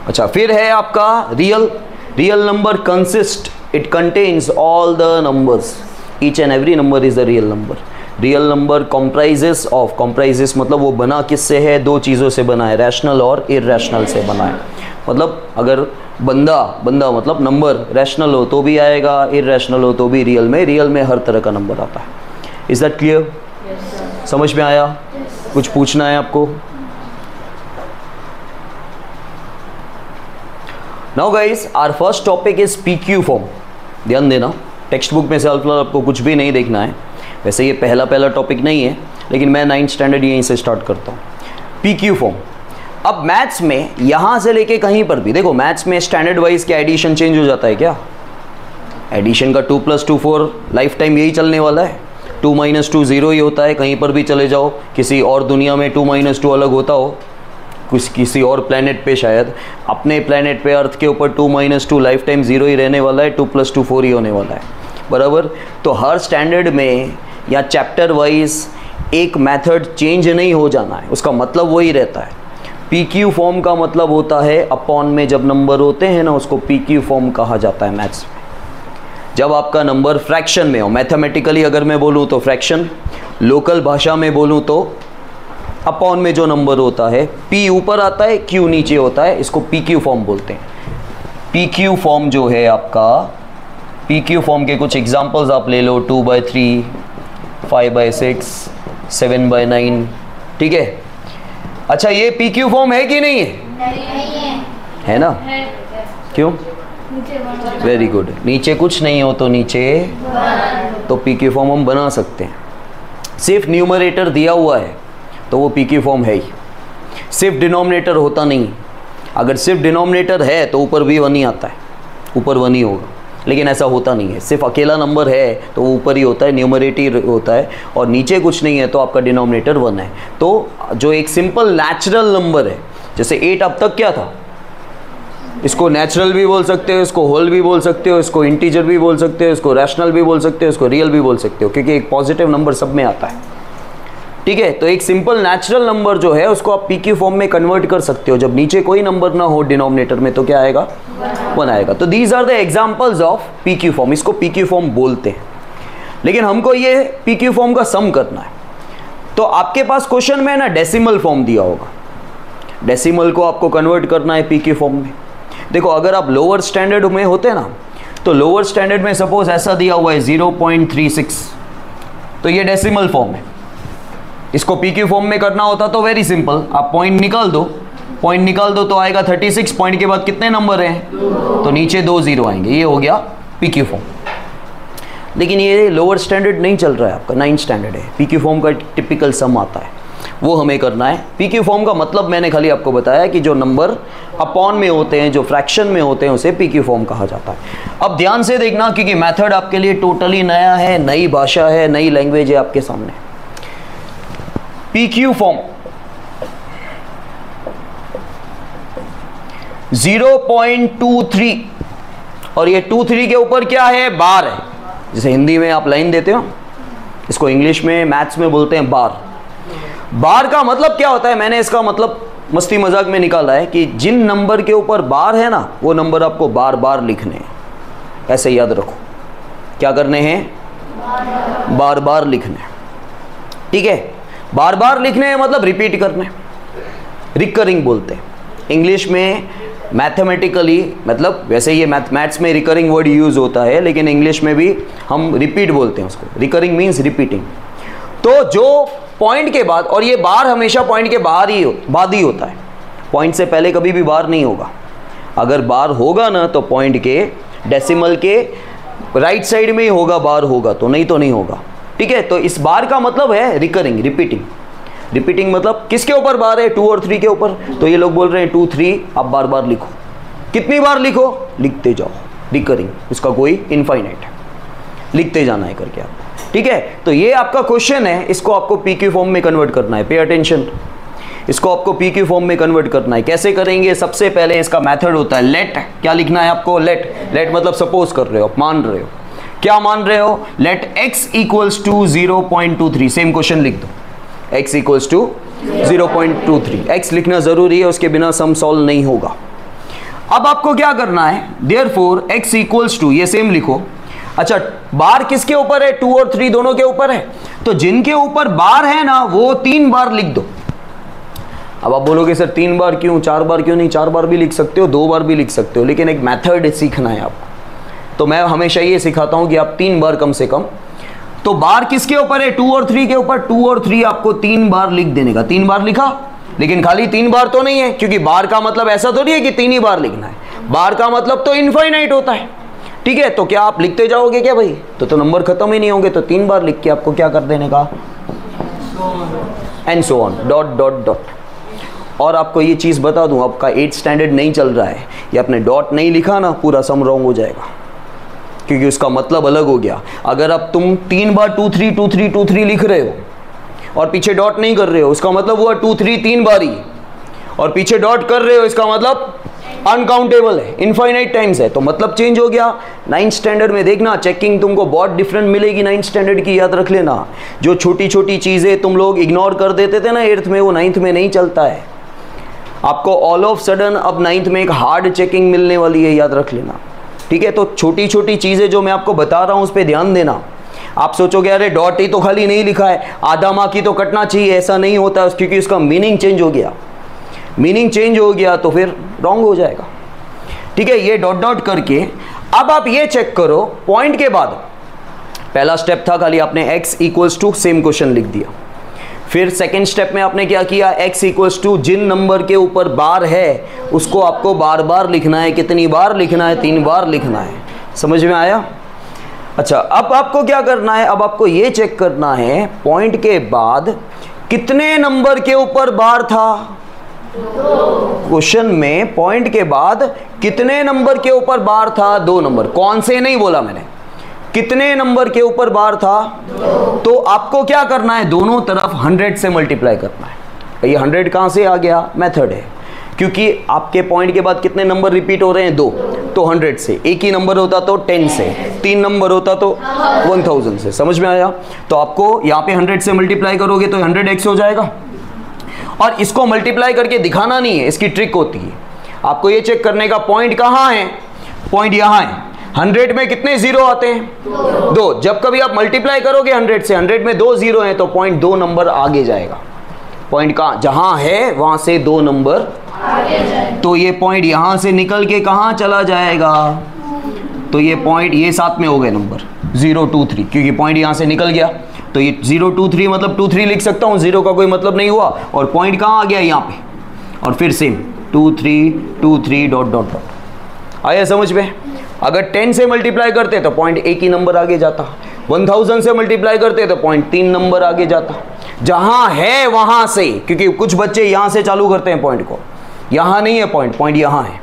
अच्छा, फिर है आपका real. Real number consist, it contains all the numbers, each and every number is the real number. Real number comprises of, comprises मतलब वो बना किससे है? 2 चीज़ों से बना है, रैशनल और इरैशनल से बना है। मतलब अगर बंदा मतलब नंबर रैशनल हो तो भी आएगा, इरैशनल हो तो भी रियल में हर तरह का नंबर आता है। Is that clear? समझ में आया? कुछ पूछना है आपको? Now guys, our first topic is PQ form. ध्यान देना, टेक्स्ट बुक में से आपको कुछ भी नहीं देखना है। वैसे ये पहला टॉपिक नहीं है, लेकिन मैं 9th स्टैंडर्ड यहीं से स्टार्ट करता हूँ। PQ form. अब मैथ्स में यहाँ से लेके कहीं पर भी देखो, मैथ्स में स्टैंडर्ड वाइज क्या एडिशन चेंज हो जाता है क्या? एडिशन का 2 + 2 4 लाइफ टाइम यही चलने वाला है। 2 - 2 0 ही होता है। कहीं पर भी चले जाओ, किसी और दुनिया में 2 - 2 अलग होता हो, किसी और प्लेनेट पे, शायद अपने प्लेनेट पे अर्थ के ऊपर 2 - 2 लाइफ टाइम 0 ही रहने वाला है, 2 + 2 4 ही होने वाला है। बराबर? तो हर स्टैंडर्ड में या चैप्टर वाइज एक मेथड चेंज नहीं हो जाना है, उसका मतलब वही रहता है। PQ फॉर्म का मतलब होता है अपॉन में जब नंबर होते हैं ना, उसको PQ फॉर्म कहा जाता है मैथ्स में। जब आपका नंबर फ्रैक्शन में हो, मैथमेटिकली अगर मैं बोलूँ तो फ्रैक्शन, लोकल भाषा में बोलूँ तो अपॉन में जो नंबर होता है, P ऊपर आता है, Q नीचे होता है, इसको PQ फॉर्म बोलते हैं। PQ फॉर्म जो है आपका, PQ फॉर्म के कुछ एग्जांपल्स आप ले लो, 2/3, 5/6, 7/9। ठीक है, अच्छा, ये PQ फॉर्म है कि नहीं है? नहीं है ना? क्यों? Very good. नीचे कुछ नहीं हो तो नीचे तो PQ फॉर्म हम बना सकते हैं। सिर्फ न्यूमरेटर दिया हुआ है तो वो PQ फॉर्म है ही, सिर्फ डिनोमिनेटर होता नहीं। अगर सिर्फ डिनोमिनेटर है तो ऊपर भी 1 ही आता है, ऊपर 1 ही होगा, लेकिन ऐसा होता नहीं है। सिर्फ अकेला नंबर है तो वो ऊपर ही होता है, न्यूमरेटर होता है, और नीचे कुछ नहीं है तो आपका डिनोमिनेटर 1 है। तो जो एक सिंपल नेचुरल नंबर है, जैसे 8 अब तक क्या था, इसको नेचुरल भी बोल सकते हो, इसको होल भी बोल सकते हो, इसको इंटीजर भी बोल सकते हो, इसको रैशनल भी बोल सकते हो, इसको रियल भी बोल सकते हो, क्योंकि एक पॉजिटिव नंबर सब में आता है। ठीक है, तो एक सिंपल नेचुरल नंबर जो है उसको आप पीक्यू फॉर्म में कन्वर्ट कर सकते हो। जब नीचे कोई नंबर ना हो डिनोमिनेटर में तो क्या आएगा, 1 आएगा। तो these are the examples of PQ form, इसको पीक्यू फॉर्म बोलते हैं। लेकिन हमको ये पीक्यू फॉर्म का सम करना है, तो आपके पास क्वेश्चन में ना डेसिमल फॉर्म दिया होगा, डेसिमल को आपको कन्वर्ट करना है पीक्यू फॉर्म में। देखो अगर आप लोअर स्टैंडर्ड में होते ना, तो लोअर स्टैंडर्ड में सपोज ऐसा दिया हुआ है 0.36, तो ये डेसिमल फॉर्म है। इसको पीक्यू फॉर्म में करना होता तो वेरी सिंपल, आप पॉइंट निकाल दो, पॉइंट निकाल दो तो आएगा 36, पॉइंट के बाद कितने नंबर हैं, तो नीचे 2 0 आएंगे, ये हो गया पीक्यू फॉर्म। लेकिन ये लोअर स्टैंडर्ड नहीं चल रहा है, आपका 9th स्टैंडर्ड है। पीक्यू फॉर्म का टिपिकल सम आता है, वो हमें करना है। पीक्यू फॉर्म का मतलब मैंने खाली आपको बताया कि जो नंबर अपॉन में होते हैं, जो फ्रैक्शन में होते हैं, उसे पीक्यू फॉर्म कहा जाता है। अब ध्यान से देखना, क्योंकि मेथड आपके लिए टोटली नया है, नई भाषा है, नई लैंग्वेज है आपके सामने। पीक्यू फॉर्म 0.23, और ये 23 के ऊपर क्या है, बार है। जैसे हिंदी में आप लाइन देते हो, इसको इंग्लिश में मैथ्स में बोलते हैं बार। बार का मतलब क्या होता है, मैंने इसका मतलब मस्ती मजाक में निकाला है कि जिन नंबर के ऊपर बार है ना, वो नंबर आपको बार बार लिखने हैं। ऐसे याद रखो, क्या करने हैं, बार बार लिखने। ठीक है, बार बार लिखने हैं मतलब रिपीट करने, रिकरिंग बोलते हैं इंग्लिश में। मैथमेटिकली मतलब वैसे ये मैथ्स में रिकरिंग वर्ड यूज होता है, लेकिन इंग्लिश में भी हम रिपीट बोलते हैं उसको। Recurring means repeating. तो जो पॉइंट के बाद, और ये बार हमेशा पॉइंट के बाद ही होता है, पॉइंट से पहले कभी भी बार नहीं होगा। अगर बार होगा ना तो पॉइंट के डेसिमल के राइट साइड में ही होगा, बार होगा तो नहीं तो नहीं होगा। ठीक है, तो इस बार का मतलब है रिकरिंग, रिपीटिंग। रिपीटिंग मतलब किसके ऊपर बार है, 2 और 3 के ऊपर। तो ये लोग बोल रहे हैं 2 3 आप बार बार लिखो। कितनी बार लिखो, लिखते जाओ, रिकरिंग, इसका कोई इनफाइनाइट है, लिखते जाना है करके आप। ठीक है, तो ये आपका क्वेश्चन है, इसको आपको पीक्यू फॉर्म में कन्वर्ट करना है। पे अटेंशन, इसको आपको पीक्यू फॉर्म में कन्वर्ट करना है। कैसे करेंगे, सबसे पहले इसका मेथड होता है लेट। क्या लिखना है आपको, लेट। लेट मतलब सपोज कर रहे हो, मान रहे हो। क्या मान रहे हो, let x equals to 0.23। Same question लिख दो, x इक्वल्स टू 0.23। x लिखना जरूरी है, उसके बिना सम सॉल्व नहीं होगा। अब आपको क्या करना है, देयरफॉर x इक्वल्स टू, ये सेम लिखो। अच्छा, बार किसके ऊपर है, 2 और 3 दोनों के ऊपर है। तो जिनके ऊपर बार है ना, वो 3 बार लिख दो। अब आप बोलोगे सर 3 बार क्यों, 4 बार क्यों नहीं? 4 बार भी लिख सकते हो, 2 बार भी लिख सकते हो, लेकिन एक मेथड सीखना है आपको। तो मैं हमेशा ये सिखाता हूं कि आप 3 बार कम से कम। तो बार किसके ऊपर है, 2 और 3 के ऊपर। 2 और 3 आपको 3 बार लिख देने का। 3 बार लिखा, लेकिन खाली 3 बार तो नहीं है, क्योंकि बार का मतलब ऐसा थोड़ी है कि 3 ही बार लिखना है। बार का मतलब तो इनफाइनाइट होता है। ठीक है, तो क्या आप लिखते जाओगे क्या भाई, तो नंबर खत्म ही नहीं होंगे। तो 3 बार लिख के आपको क्या कर देने का, and so on, dot dot dot. और आपको ये चीज़ बता दूं, आपका 8th स्टैंडर्ड नहीं चल रहा है, ये आपने डॉट नहीं लिखा ना, पूरा सम रॉन्ग हो जाएगा, क्योंकि उसका मतलब अलग हो गया। अगर अब तुम 3 बार 2 3 2 3 2 3 लिख रहे हो और पीछे डॉट नहीं कर रहे हो, उसका मतलब हुआ 2 3 3 बार ही, और पीछे डॉट कर रहे हो, इसका मतलब अनकाउंटेबल है, इनफाइनाइट टाइम्स है, तो मतलब चेंज हो गया। 9th स्टैंडर्ड में देखना, चेकिंग तुमको बहुत डिफरेंट मिलेगी 9th स्टैंडर्ड की, याद रख लेना। जो छोटी छोटी चीज़ें तुम लोग इग्नोर कर देते थे ना 8th में, वो 9th में नहीं चलता है। आपको ऑल ऑफ सडन अब 9th में एक हार्ड चेकिंग मिलने वाली है, याद रख लेना। ठीक है, तो छोटी छोटी चीज़ें जो मैं आपको बता रहा हूँ उस पर ध्यान देना। आप सोचोगे अरे डॉट ही तो खाली नहीं लिखा है, आधा मार्क ही तो कटना चाहिए, ऐसा नहीं होता है, क्योंकि उसका मीनिंग चेंज हो गया। मीनिंग चेंज हो गया तो फिर रॉन्ग हो जाएगा। ठीक है, ये डॉट डॉट करके अब आप ये चेक करो, पॉइंट के बाद पहला स्टेप था खाली आपने x equals to same question लिख दिया। फिर सेकेंड स्टेप में आपने क्या किया, x इक्वल्स टू जिन नंबर के ऊपर बार है उसको आपको बार बार लिखना है। कितनी बार लिखना है, 3 बार लिखना है। समझ में आया? अच्छा, अब आपको क्या करना है, अब आपको ये चेक करना है पॉइंट के बाद कितने नंबर के ऊपर बार था। क्वेश्चन में पॉइंट के बाद कितने नंबर के ऊपर बार था, 2 नंबर। कौन से नहीं बोला मैंने, कितने नंबर के ऊपर बार था। तो आपको क्या करना है, दोनों तरफ 100 से मल्टीप्लाई करना है। ये 100 कहां से आ गया, मेथड है। क्योंकि आपके पॉइंट के बाद कितने नंबर रिपीट हो रहे हैं? 2, तो 100 से। एक ही नंबर होता तो 10 से, 3 नंबर होता तो 1000 से। समझ में आया? तो आपको यहाँ पे 100 से मल्टीप्लाई करोगे तो 100x हो जाएगा। और इसको मल्टीप्लाई करके दिखाना नहीं है, इसकी ट्रिक होती है। आपको ये चेक करने का पॉइंट कहाँ है, पॉइंट यहाँ है। 100 में कितने जीरो आते हैं? 2। जब कभी आप मल्टीप्लाई करोगे 100 से, 100 में 2 जीरो हैं, तो पॉइंट 2 नंबर आगे जाएगा। पॉइंट कहाँ? जहां है वहां से 2 नंबर आगे जाएगा। तो ये पॉइंट यहां से निकल के कहां चला जाएगा? तो ये पॉइंट, ये साथ में हो गए नंबर 0 2 3, क्योंकि पॉइंट यहां से निकल गया। तो ये 0 2 3 मतलब 2 3 लिख सकता हूं, 0 का कोई मतलब नहीं हुआ। और पॉइंट कहां आ गया? यहाँ पे। और फिर सेम 2 3 2 3 डॉट डॉट डॉट। आया समझ में? अगर 10 से मल्टीप्लाई करते तो पॉइंट एक ही नंबर आगे जाता। 1000 से मल्टीप्लाई करते तो पॉइंट 3 नंबर आगे जाता। जहां है वहां से, क्योंकि कुछ बच्चे यहां से चालू करते हैं पॉइंट को, यहां नहीं है पॉइंट, पॉइंट यहां है।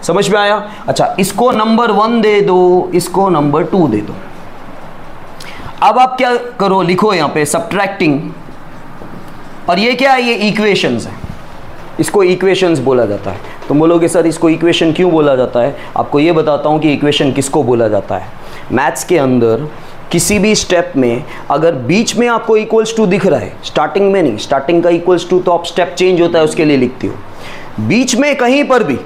समझ में आया? अच्छा, इसको नंबर 1 दे दो, इसको नंबर 2 दे दो। अब आप क्या करो, लिखो यहां पे सब्ट्रैक्टिंग। और ये क्या है? ये इक्वेशंस है, इसको इक्वेशंस बोला जाता है। तुम बोलोगे सर इसको इक्वेशन क्यों बोला जाता है? आपको ये बताता हूँ कि इक्वेशन किसको बोला जाता है। मैथ्स के अंदर किसी भी स्टेप में अगर बीच में आपको इक्वल्स टू दिख रहा है, स्टार्टिंग में नहीं, स्टार्टिंग का इक्वल्स टू तो आप स्टेप चेंज होता है उसके लिए लिखती हो, बीच में कहीं पर भी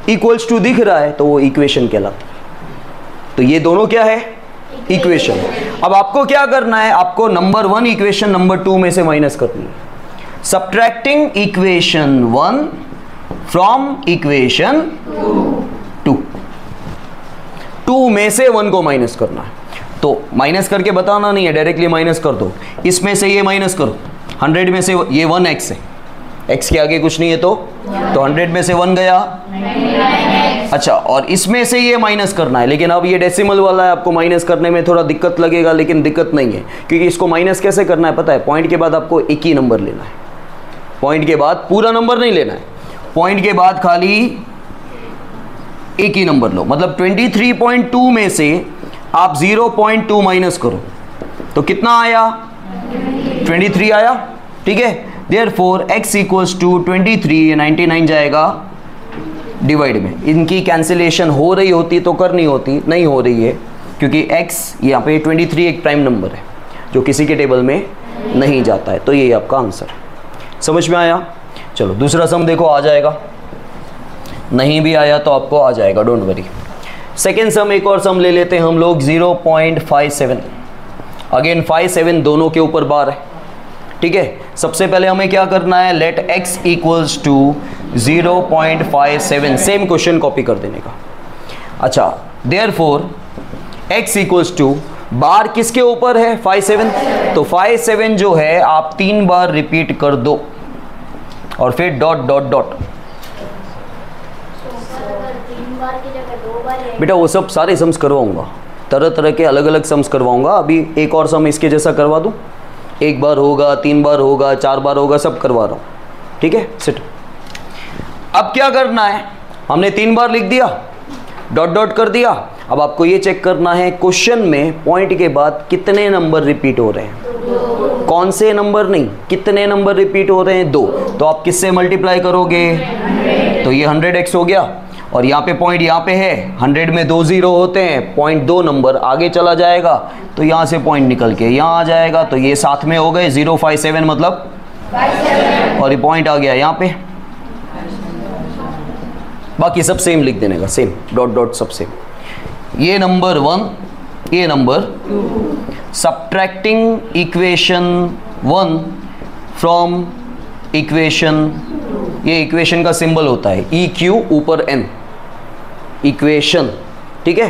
इक्वल्स टू दिख रहा है तो वो इक्वेशन कहलाता है। तो ये दोनों क्या है? इक्वेशन। अब आपको क्या करना है? आपको नंबर 1 इक्वेशन नंबर 2 में से माइनस करनी है। Subtracting equation 1 from equation 2 में से 1 को माइनस करना है। तो माइनस करके बताना नहीं है, डायरेक्टली माइनस कर दो। इसमें से ये माइनस करो, 100 में से ये 1x है, x के आगे कुछ नहीं है तो 100 में से 1 गया। अच्छा, और इसमें से ये माइनस करना है, लेकिन अब ये डेसिमल वाला है, आपको माइनस करने में थोड़ा दिक्कत लगेगा, लेकिन दिक्कत नहीं है, क्योंकि इसको माइनस कैसे करना है पता है? पॉइंट के बाद आपको एक ही नंबर लेना है। पॉइंट के बाद पूरा नंबर नहीं लेना है, पॉइंट के बाद खाली एक ही नंबर लो। मतलब 23.2 में से आप 0.2 माइनस करो तो कितना आया? 23 आया। ठीक है, देयरफॉर x इक्वल्स टू 23, 99 जाएगा डिवाइड में। इनकी कैंसिलेशन हो रही होती तो करनी होती, नहीं हो रही है, क्योंकि x यहाँ पे 23 एक प्राइम नंबर है जो किसी के टेबल में नहीं जाता है। तो ये आपका आंसर है। समझ में आया? चलो दूसरा सम देखो, आ जाएगा। नहीं भी आया तो आपको आ जाएगा, डोंट वरी। सेकेंड सम, एक और सम ले लेते हैं हम लोग, 0.57। अगेन 57 दोनों के ऊपर बार है। ठीक है, सबसे पहले हमें क्या करना है? Let x equals to 0.57। Same question copy कर देने का। अच्छा, देयरफॉर x इक्वल्स टू, बार किसके ऊपर है? 57। तो 57 जो है आप 3 बार रिपीट कर दो और फिर डॉट डॉट डॉट। बेटा वो सब सारे सम्स करवाऊंगा, तरह तरह के अलग अलग सम्स करवाऊंगा। अभी एक और सम इसके जैसा करवा दूं, 1 बार होगा, 3 बार होगा, 4 बार होगा, सब करवा रहा हूं। ठीक है, सिट। अब क्या करना है? हमने 3 बार लिख दिया, डॉट डॉट कर दिया। अब आपको ये चेक करना है क्वेश्चन में पॉइंट के बाद कितने नंबर रिपीट हो रहे हैं। कौन से नंबर नहीं, कितने नंबर रिपीट हो रहे हैं? 2। तो आप किससे मल्टीप्लाई करोगे? तो ये 100x हो गया। और यहाँ पे पॉइंट यहाँ पे है, 100 में 2 जीरो होते हैं, पॉइंट 2 नंबर आगे चला जाएगा, तो यहाँ से पॉइंट निकल के यहाँ आ जाएगा। तो ये साथ में हो गए 057 मतलब 57, और ये पॉइंट आ गया यहाँ पे। बाकी सब सेम लिख देने का, सेम डॉट डॉट सब सेम। ये नंबर 1, ये number 2। Subtracting equation 1 from equation, ये इक्वेशन का सिंबल होता है EQ ऊपर N, इक्वेशन। ठीक है,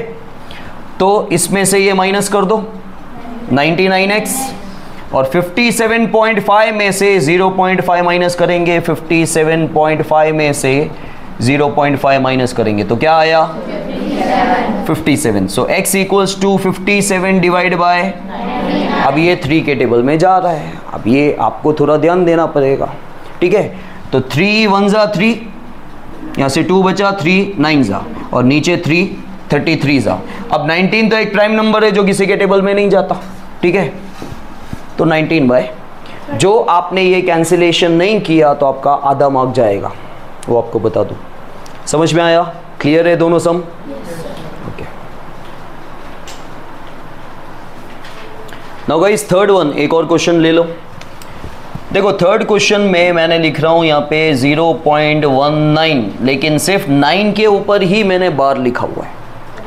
तो इसमें से ये माइनस कर दो 99x, और 57.5 में से 0.5 माइनस करेंगे, 57.5 में से 0.5 माइनस करेंगे तो क्या आया? 57। So x equals to 57 divide by, अब ये 3 के टेबल में जा रहा है। अब ये आपको थोड़ा ध्यान देना पड़ेगा। ठीक है, तो 3 1 जा 3, यहाँ से 2 बचा, 3 9 जा, और नीचे 3 33 जा। अब 19 तो एक प्राइम नंबर है जो किसी के टेबल में नहीं जाता। ठीक है, तो 19 बाय, जो आपने ये कैंसिलेशन नहीं किया तो आपका आधा मार्क जाएगा। वो आपको बता दूँ। समझ में आया? क्लियर है दोनों sum? Okay. Now guys third one, एक और क्वेश्चन ले लो। देखो थर्ड क्वेश्चन में मैंने लिख रहा हूं यहाँ पे 0.19, लेकिन सिर्फ 9 के ऊपर ही मैंने बार लिखा हुआ है।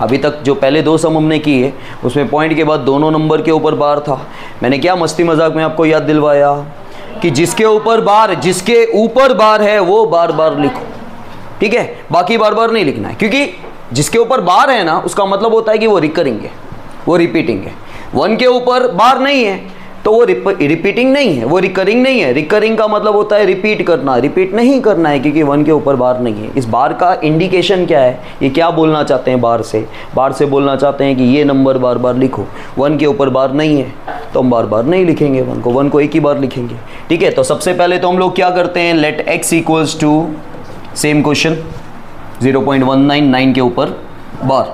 अभी तक जो पहले दो सम हमने किए उसमें पॉइंट के बाद दोनों नंबर के ऊपर बार था। मैंने क्या मस्ती मजाक में आपको याद दिलवाया कि जिसके ऊपर बार है वो बार बार लिखो, ठीक है? बाकी बार बार नहीं लिखना है, क्योंकि जिसके ऊपर बार है ना उसका मतलब होता है कि वो रिकरिंग है, वो रिपीटिंग है। 1 के ऊपर बार नहीं है तो वो रिपीटिंग नहीं है, वो रिकरिंग नहीं है। रिकरिंग का मतलब होता है रिपीट करना, रिपीट नहीं करना है, क्योंकि 1 के ऊपर बार नहीं है। इस बार का इंडिकेशन क्या है, ये क्या बोलना चाहते हैं बार से बोलना चाहते हैं कि ये नंबर बार बार लिखो। 1 के ऊपर बार नहीं है तो हम बार बार नहीं लिखेंगे 1 को एक ही बार लिखेंगे, ठीक है? तो सबसे पहले तो हम लोग क्या करते हैं, let x equals to same question 0.19 के ऊपर बार,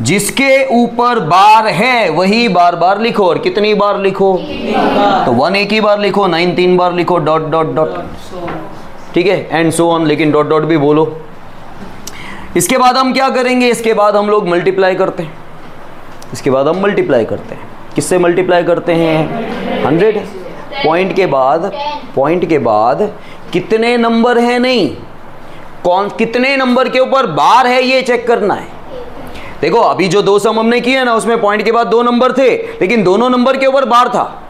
जिसके ऊपर बार है वही बार बार लिखो। और कितनी बार लिखो? तो 1 एक ही बार लिखो, 9 3 बार लिखो, डॉट डॉट डॉट, ठीक है? एंड सो ऑन, लेकिन डॉट डॉट भी बोलो। इसके बाद हम क्या करेंगे, इसके बाद हम लोग मल्टीप्लाई करते हैं। इसके बाद हम मल्टीप्लाई करते हैं, किससे मल्टीप्लाई करते हैं? 100। पॉइंट के बाद कितने नंबर है, नहीं कितने नंबर के ऊपर बार है ये चेक करना है। देखो अभी जो दो सम हमने किए ना उसमें पॉइंट के बाद 2 नंबर थे, लेकिन दोनों नंबर के ऊपर बार था।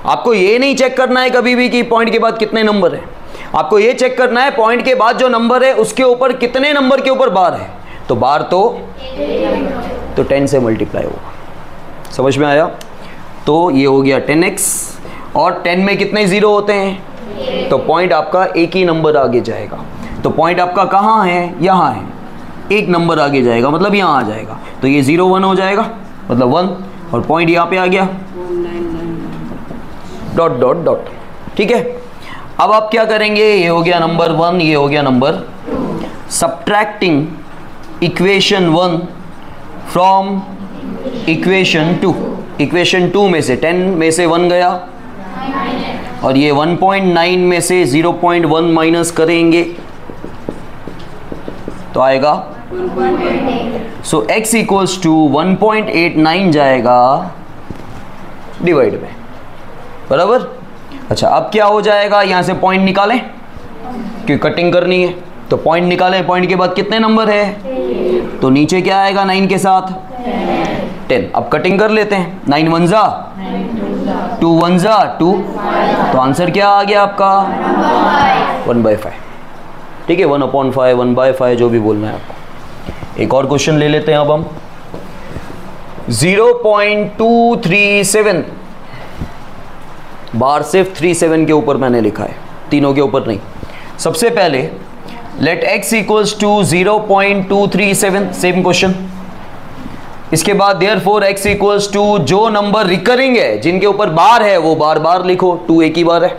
आपको ये नहीं चेक करना है कभी भी कि पॉइंट के बाद कितने नंबर है, आपको ये चेक करना है पॉइंट के बाद जो नंबर है उसके ऊपर कितने नंबर के ऊपर बार है। तो बार तो 10 से मल्टीप्लाई होगा। समझ में आया? तो ये हो गया 10x, और 10 में कितने जीरो होते हैं? तो पॉइंट आपका एक ही नंबर आगे जाएगा। तो पॉइंट आपका कहाँ है? यहाँ है, एक नंबर आगे जाएगा, मतलब यहाँ आ जाएगा। तो ये 0 1 हो जाएगा, मतलब 1, और पॉइंट यहाँ पे आ गया, डॉट डॉट डॉट, ठीक है? अब आप क्या करेंगे, ये हो गया नंबर 1, ये हो गया number 2। Subtracting equation 1 from equation 2। Equation 2 में से 10 में से 1 गया, और ये 1.9 में से 0.1 माइनस करेंगे तो आएगा, सो x इक्वल्स टू 1.89 जाएगा डिवाइड में, बराबर। अच्छा अब क्या हो जाएगा, यहां से पॉइंट निकालें क्योंकि कटिंग करनी है, तो पॉइंट निकालें। पॉइंट के बाद कितने नंबर है, तो नीचे क्या आएगा 9 के साथ 10। अब कटिंग कर लेते हैं, 9 1 जा 2 1 जा 2, तो आंसर क्या आ गया आपका 1/5, ठीक है? 1/5 1/5 जो भी बोलना है आपको। एक और क्वेश्चन ले लेते हैं अब हम, 0.237 बार सिर्फ 37 के ऊपर मैंने लिखा है, तीनों के ऊपर नहीं। सबसे पहले let x equals to 0.237, same question. इसके बाद देयरफॉर x इक्वल्स टू जो नंबर रिकरिंग है, जिनके ऊपर बार है वो बार बार लिखो, 2 एक ही बार है,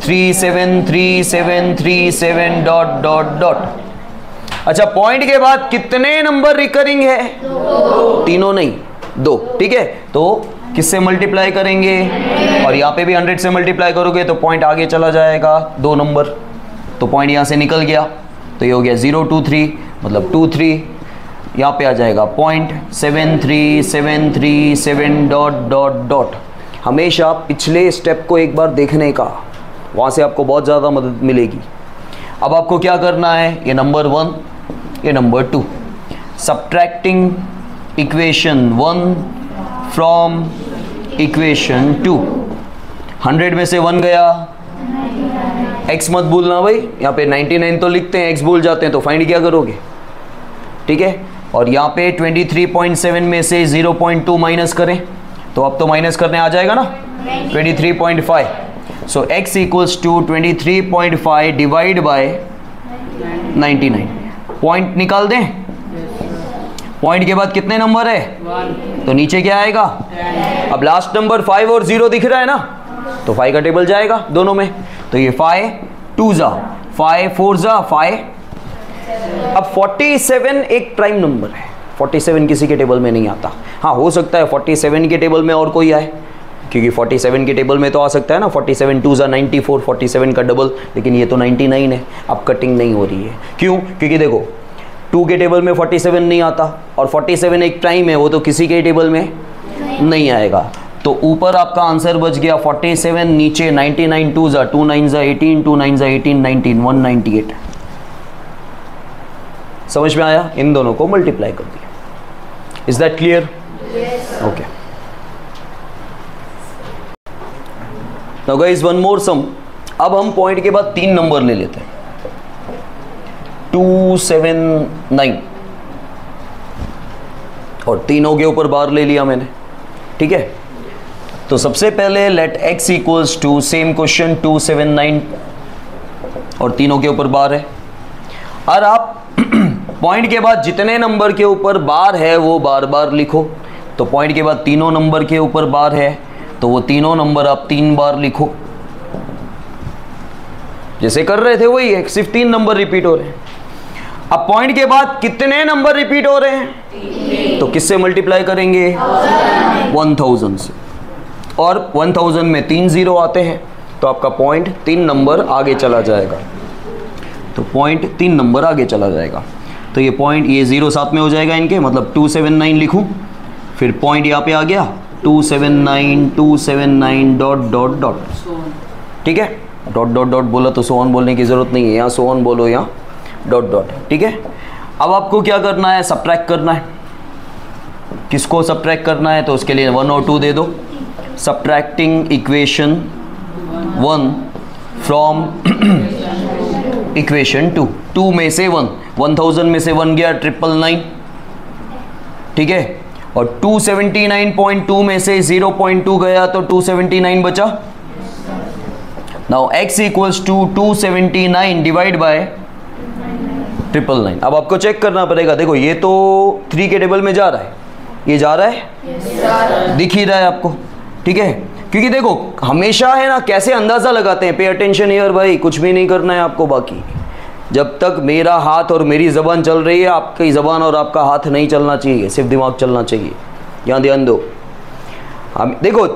373737 डॉट डॉट डॉट। अच्छा पॉइंट के बाद कितने नंबर रिकरिंग है, तीनों नहीं 2, ठीक है? तो किससे मल्टीप्लाई करेंगे, और यहाँ पे भी 100 से मल्टीप्लाई करोगे तो पॉइंट आगे चला जाएगा 2 नंबर, तो पॉइंट यहाँ से निकल गया, तो ये हो गया 023, मतलब 23, यहाँ पे आ जाएगा पॉइंट 73737 डॉट डॉट डॉट। हमेशा पिछले स्टेप को एक बार देखने का, वहाँ से आपको बहुत ज़्यादा मदद मिलेगी। अब आपको क्या करना है, ये नंबर 1 ये number 2, subtracting equation 1 from equation 2। 100 में से 1 गया, x मत भूलना भाई, यहाँ पे 99 तो लिखते हैं, x भूल जाते हैं, तो फाइंड क्या करोगे, ठीक है? और यहाँ पे 23.7 में से 0.2 माइनस करें, तो अब तो माइनस करने आ जाएगा ना 23.5। So x equals to 23.5 divide by 99। Point निकाल दें, पॉइंट के बाद कितने नंबर है, 1, तो नीचे क्या आएगा, अब लास्ट नंबर 5 और 0 दिख रहा है ना, तो 5 का टेबल जाएगा दोनों में, तो ये 5 2 जा 5 4 जा 5। अब 47 एक प्राइम नंबर है, 47 किसी के टेबल में नहीं आता। हाँ हो सकता है 47 के टेबल में और कोई आए, क्योंकि 47 के टेबल में तो आ सकता है ना, 47 2 ज़ा 94, 47 का डबल, लेकिन ये तो 99 है, अब कटिंग नहीं हो रही है। क्यों? क्योंकि देखो 2 के टेबल में 47 नहीं आता, और 47 एक प्राइम है, वो तो किसी के टेबल में नहीं आएगा। तो ऊपर आपका आंसर बच गया 47, नीचे 99 2 ज़ा 2 9 ज़ा 18, 2 9 ज़ा 18 19 198। समझ में आया? इन दोनों को मल्टीप्लाई कर दिया। Is that clear? Okay. Now guys one more sum. अब हम पॉइंट के बाद 3 नंबर ले लेते हैं, 279, और तीनों के ऊपर बार ले लिया मैंने, ठीक है। तो सबसे पहले let x equals to same question 279, और तीनों के ऊपर बार है। और आप पॉइंट के बाद जितने नंबर के ऊपर बार है वो बार बार लिखो। तो पॉइंट के बाद तीनों नंबर के ऊपर बार है, तो वो तीनों नंबर आप 3 बार लिखो, जैसे कर रहे थे वही है, सिर्फ 3 नंबर रिपीट हो रहे हैं। अब पॉइंट के बाद कितने नंबर रिपीट हो रहे हैं? तो किससे मल्टीप्लाई करेंगे? 1000 से, और 1000 में 3 0 आते हैं, तो आपका पॉइंट 3 नंबर आगे चला जाएगा। तो पॉइंट 3 नंबर आगे चला जाएगा। तो ये पॉइंट, ये 0 साथ में हो जाएगा इनके, मतलब 279 लिखूं, फिर पॉइंट यहाँ पे आ गया 279 279 डॉट डॉट डॉट, ठीक है। डॉट डॉट डॉट बोला तो सो ऑन बोलने की ज़रूरत नहीं है, यहाँ सो ऑन बोलो, यहाँ डॉट डॉट, ठीक है। अब आपको क्या करना है? सब्ट्रैक्ट करना है। किसको सब्ट्रैक्ट करना है? तो उसके लिए 1 और 2 दे दो। सब्ट्रैक्टिंग इक्वेशन 1 फ्रॉम इक्वेशन 2, 2 में से 1, 1000 में से 1 गया 999, ठीक है। और 279.2 में से 0.2 गया तो 279 बचा। Now x equals to 279 divide by 999। अब आपको चेक करना पड़ेगा, देखो ये तो 3 के टेबल में जा रहा है, ये जा रहा है, yes, दिख ही रहा है आपको, ठीक है। क्योंकि देखो हमेशा है ना, कैसे अंदाज़ा लगाते हैं, पे अटेंशन हियर भाई, कुछ भी नहीं करना है आपको। बाकी जब तक मेरा हाथ और मेरी ज़बान चल रही है, आपकी ज़बान और आपका हाथ नहीं चलना चाहिए, सिर्फ दिमाग चलना चाहिए। यहाँ ध्यान दो। हम देखो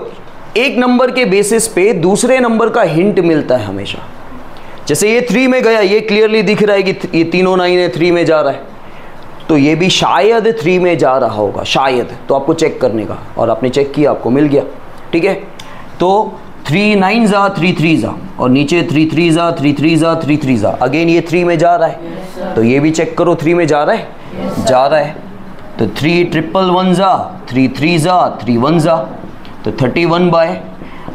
एक नंबर के बेसिस पे दूसरे नंबर का हिंट मिलता है हमेशा। जैसे ये 3 में गया, ये क्लियरली दिख रहा है कि ये तीनों 9 है, 3 में जा रहा है, तो ये भी शायद 3 में जा रहा होगा, शायद। तो आपको चेक करने का, और आपने चेक किया, आपको मिल गया, ठीक है। तो 3 9 ज़ा 3 3 ज़ा, और नीचे 3 3 ज़ा 3 3 ज़ा 3 3 ज़ा, अगेन ये 3 में जा रहा है, yes, तो ये भी चेक करो 3 में जा रहा है, yes, जा रहा है। तो 3 111 ज़ा 3 3 ज़ा 3 1 ज़ा, तो 31 बाय।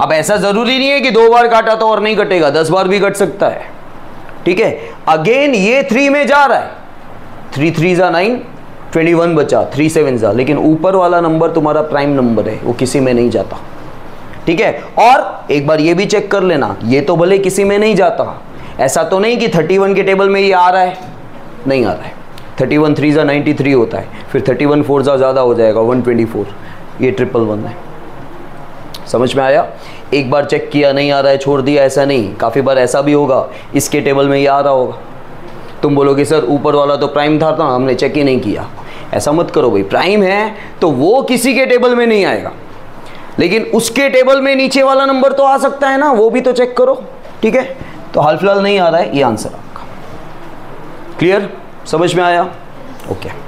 अब ऐसा ज़रूरी नहीं है कि 2 बार काटा तो और नहीं कटेगा, 10 बार भी कट सकता है, ठीक है। अगेन ये 3 में जा रहा है, 3 3 ज़ा 9, 21 बचा, 3 7 ज़ा, लेकिन ऊपर वाला नंबर तुम्हारा प्राइम नंबर है, वो किसी में नहीं जाता, ठीक है। और एक बार ये भी चेक कर लेना, ये तो भले किसी में नहीं जाता, ऐसा तो नहीं कि 31 के टेबल में ये आ रहा है, नहीं आ रहा है। 31 3 ज़ा 93 होता है, फिर 31 4 ज़ा ज़्यादा हो जाएगा 124, ये 111 है। समझ में आया? एक बार चेक किया, नहीं आ रहा है, छोड़ दिया, ऐसा नहीं। काफ़ी बार ऐसा भी होगा, इसके टेबल में ये आ रहा होगा, तुम बोलोगे सर ऊपर वाला तो प्राइम था, हमने चेक ही नहीं किया। ऐसा मत करो भाई, प्राइम है तो वो किसी के टेबल में नहीं आएगा, लेकिन उसके टेबल में नीचे वाला नंबर तो आ सकता है ना, वो भी तो चेक करो, ठीक है। तो हाल फिलहाल नहीं आ रहा है, ये आंसर आपका। क्लियर? समझ में आया? ओके।